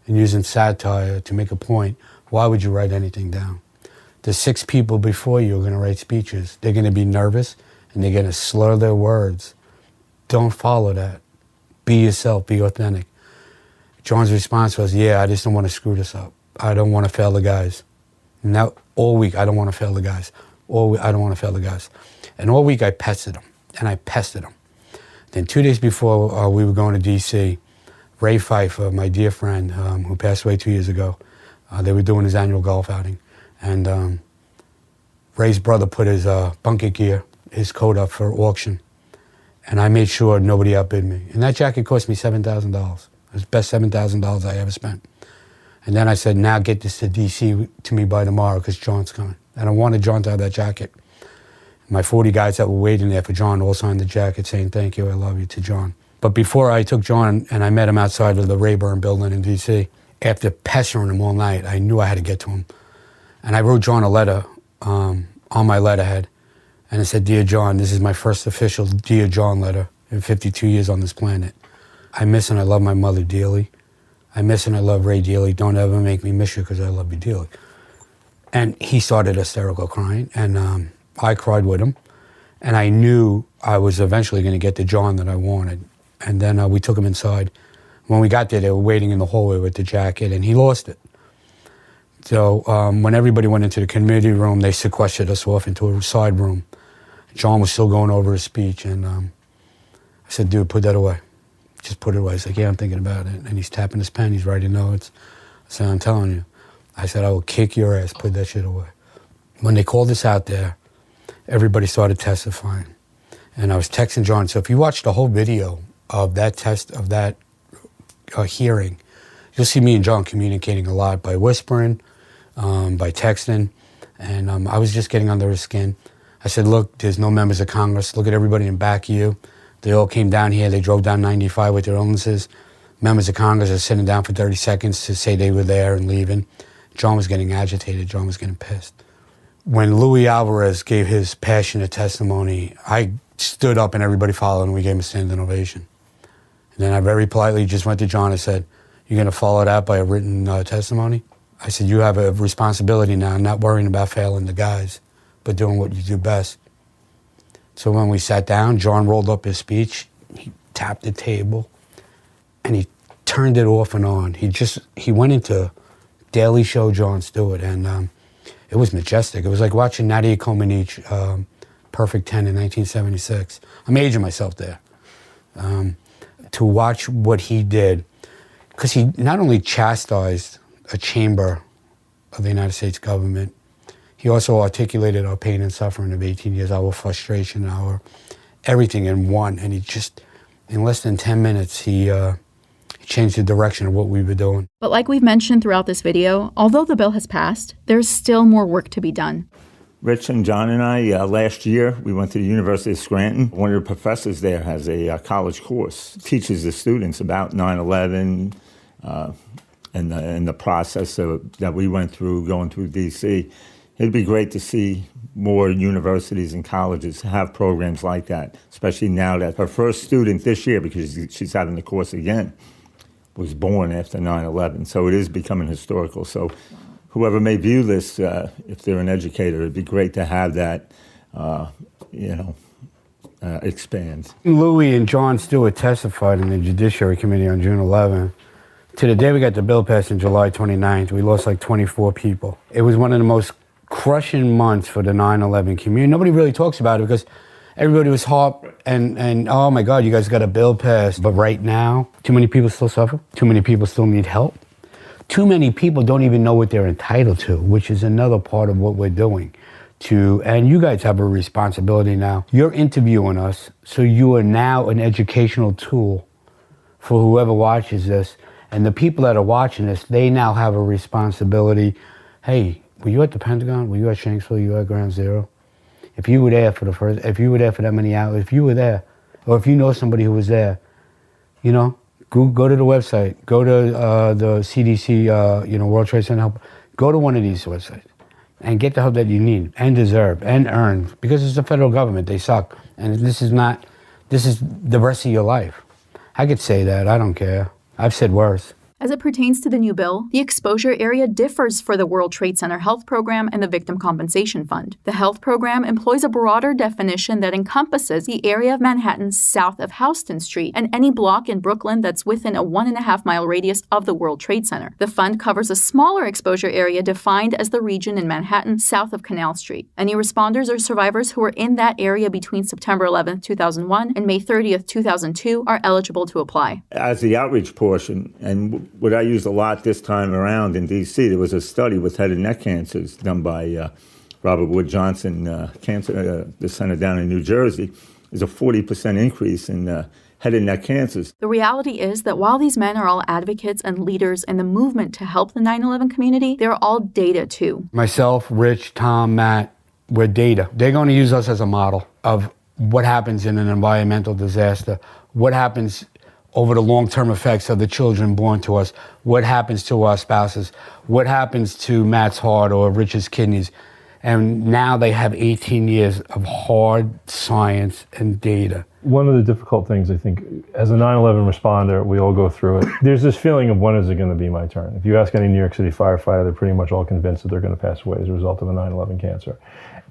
S13: and using satire to make a point, why would you write anything down? The 6 people before you are going to write speeches. They're going to be nervous, and they're going to slur their words. Don't follow that. Be yourself. Be authentic. Jon's response was, yeah, I just don't want to screw this up. I don't want to fail the guys. And that, all week, I don't want to fail the guys. I don't want to fail the guys. And all week, I pestered him, and I pestered him. Then 2 days before we were going to D.C., Ray Pfeiffer, my dear friend who passed away 2 years ago, they were doing his annual golf outing. And Ray's brother put his bunker gear, his coat up for auction. And I made sure nobody outbid me. And that jacket cost me $7,000. It was the best $7,000 I ever spent. And then I said, now get this to D.C. to me by tomorrow because Jon's coming. And I wanted Jon to have that jacket. My 40 guys that were waiting there for Jon all signed the jacket saying, thank you, I love you, to Jon. But before I took Jon and I met him outside of the Rayburn building in D.C., after pestering him all night, I knew I had to get to him. And I wrote Jon a letter on my letterhead. And I said, Dear Jon, this is my first official Dear Jon letter in 52 years on this planet. I miss and I love my mother dearly. I miss and I love Ray dearly. Don't ever make me miss you because I love you dearly. And he started hysterical crying, and I cried with him. And I knew I was eventually going to get the Jon that I wanted. And then we took him inside. When we got there, they were waiting in the hallway with the jacket, and he lost it. So when everybody went into the committee room, they sequestered us off into a side room. Jon was still going over his speech, and I said, dude, put that away. Just put it away. He's like, yeah, I'm thinking about it. And he's tapping his pen, he's writing notes. I said, I'm telling you. I said, I will kick your ass, put that shit away. When they called us out there, everybody started testifying. And I was texting Jon. So if you watch the whole video of that hearing, you'll see me and Jon communicating a lot by whispering, by texting, and I was just getting under his skin. I said, look, there's no members of Congress. Look at everybody in back of you. They all came down here. They drove down 95 with their illnesses. Members of Congress are sitting down for 30 seconds to say they were there and leaving. Jon was getting agitated. Jon was getting pissed. When Louis Alvarez gave his passionate testimony, I stood up and everybody followed and we gave him a standing ovation. And then I very politely just went to Jon and said, you're going to follow that by a written testimony? I said, you have a responsibility now, not worrying about failing the guys, but doing what you do best. So when we sat down, Jon rolled up his speech, he tapped the table, and he turned it off and on. He went into Daily Show Jon Stewart, and it was majestic. It was like watching Nadia Comaneci, Perfect 10 in 1976. I'm aging myself there. To watch what he did, because he not only chastised a chamber of the United States government. He also articulated our pain and suffering of 18 years, our frustration, our everything in one. And he just, in less than 10 minutes, he changed the direction of what we were doing.
S12: But like we've mentioned throughout this video, although the bill has passed, there's still more work to be done.
S14: Rich and John and I, last year, we went to the University of Scranton. One of the professors there has a college course, teaches the students about 9/11 and the process that we went through going through D.C. It'd be great to see more universities and colleges have programs like that, especially now that her first student this year, because she's having the course again, was born after 9/11. So it is becoming historical. So whoever may view this, if they're an educator, it'd be great to have that, expand.
S13: Louis and John Stewart testified in the Judiciary Committee on June 11th. To the day we got the bill passed on July 29th, we lost like 24 people. It was one of the most crushing months for the 9/11 community. Nobody really talks about it because everybody was hot and oh my God, you guys got a bill passed. But right now, too many people still suffer. Too many people still need help. Too many people don't even know what they're entitled to, which is another part of what we're doing. And you guys have a responsibility now. You're interviewing us, so you are now an educational tool for whoever watches this. And the people that are watching this, they now have a responsibility. Hey, were you at the Pentagon? Were you at Shanksville? Were you at Ground Zero? If you were there for if you were there for that many hours, if you were there, or if you know somebody who was there, go to the website, go to the CDC, World Trade Center help. Go to one of these websites and get the help that you need and deserve and earn, because it's the federal government. They suck. And this is the rest of your life. I could say that. I don't care. I've said worse.
S12: As it pertains to the new bill, the exposure area differs for the World Trade Center Health Program and the Victim Compensation Fund. The health program employs a broader definition that encompasses the area of Manhattan south of Houston Street and any block in Brooklyn that's within a 1.5-mile radius of the World Trade Center. The fund covers a smaller exposure area defined as the region in Manhattan south of Canal Street. Any responders or survivors who were in that area between September 11, 2001 and May 30, 2002 are eligible to apply.
S14: As the outreach portion, and what I used a lot this time around in D.C., there was a study with head and neck cancers done by Robert Wood Johnson, the center down in New Jersey. There's a 40% increase in head and neck cancers.
S12: The reality is that while these men are all advocates and leaders in the movement to help the 9/11 community, they're all data too.
S13: Myself, Rich, Tom, Matt, we're data. They're going to use us as a model of what happens in an environmental disaster, what happens over the long-term effects of the children born to us, what happens to our spouses, what happens to Matt's heart or Rich's kidneys. And now they have 18 years of hard science and data.
S15: One of the difficult things, I think, as a 9/11 responder, we all go through it. There's this feeling of when is it going to be my turn? If you ask any New York City firefighter, they're pretty much all convinced that they're going to pass away as a result of a 9/11 cancer.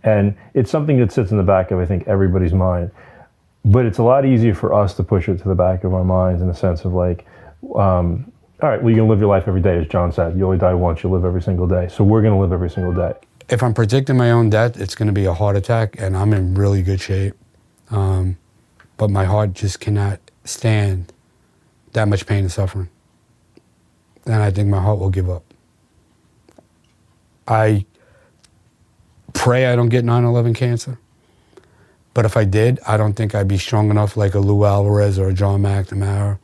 S15: And it's something that sits in the back of, I think, everybody's mind. But it's a lot easier for us to push it to the back of our minds in the sense of like, all right, well, you can live your life every day, as John said. You only die once, you live every single day. So we're going to live every single day.
S13: If I'm predicting my own death, it's going to be a heart attack, and I'm in really good shape. But my heart just cannot stand that much pain and suffering. And I think my heart will give up. I pray I don't get 9/11 cancer. But if I did, I don't think I'd be strong enough like a Lou Alvarez or a John McNamara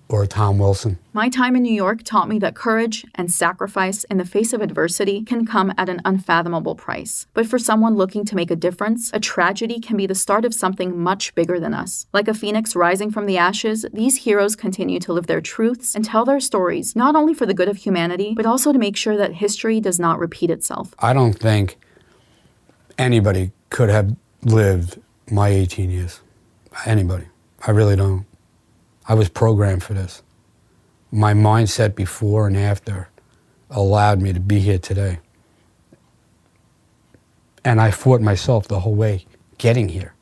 S13: or a Tom Wilson.
S12: My time in New York taught me that courage and sacrifice in the face of adversity can come at an unfathomable price. But for someone looking to make a difference, a tragedy can be the start of something much bigger than us. Like a phoenix rising from the ashes, these heroes continue to live their truths and tell their stories, not only for the good of humanity, but also to make sure that history does not repeat itself.
S13: I don't think anybody could have lived my 18 years. Anybody. I really don't. I was programmed for this. My mindset before and after allowed me to be here today. And I fought myself the whole way getting here.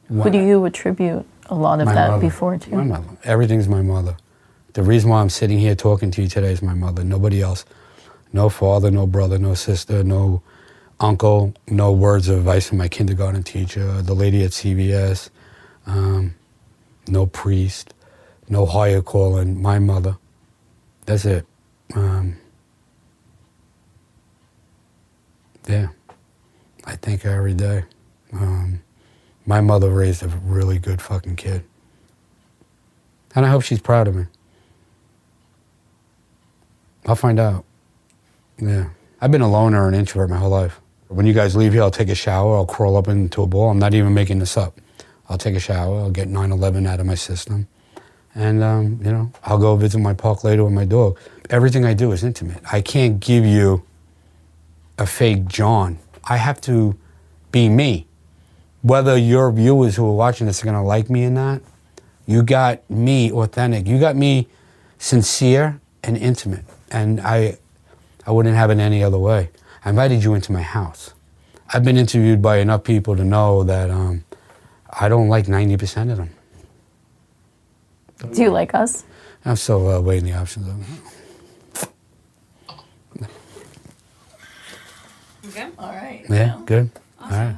S17: Who do you attribute a lot of that
S13: mother.
S17: before to?
S13: My mother. Everything's my mother. The reason why I'm sitting here talking to you today is my mother. Nobody else. No father, no brother, no sister, no uncle, no words of advice from my kindergarten teacher, the lady at CVS, no priest, no higher calling, my mother. That's it. Yeah, I thank her every day. My mother raised a really good fucking kid. And I hope she's proud of me. I'll find out. Yeah. I've been a loner and introvert my whole life. When you guys leave here, I'll take a shower, I'll crawl up into a ball. I'm not even making this up. I'll take a shower, I'll get 9/11 out of my system. And, you know, I'll go visit my park later with my dog. Everything I do is intimate. I can't give you a fake John. I have to be me. Whether your viewers who are watching this are gonna like me or not, you got me authentic. You got me sincere and intimate. And I wouldn't have it any other way. I invited you into my house. I've been interviewed by enough people to know that I don't like 90% of them.
S17: Do you like us?
S13: I'm still weighing the options on that.
S17: Okay. All right.
S13: Yeah, good. Awesome. All right.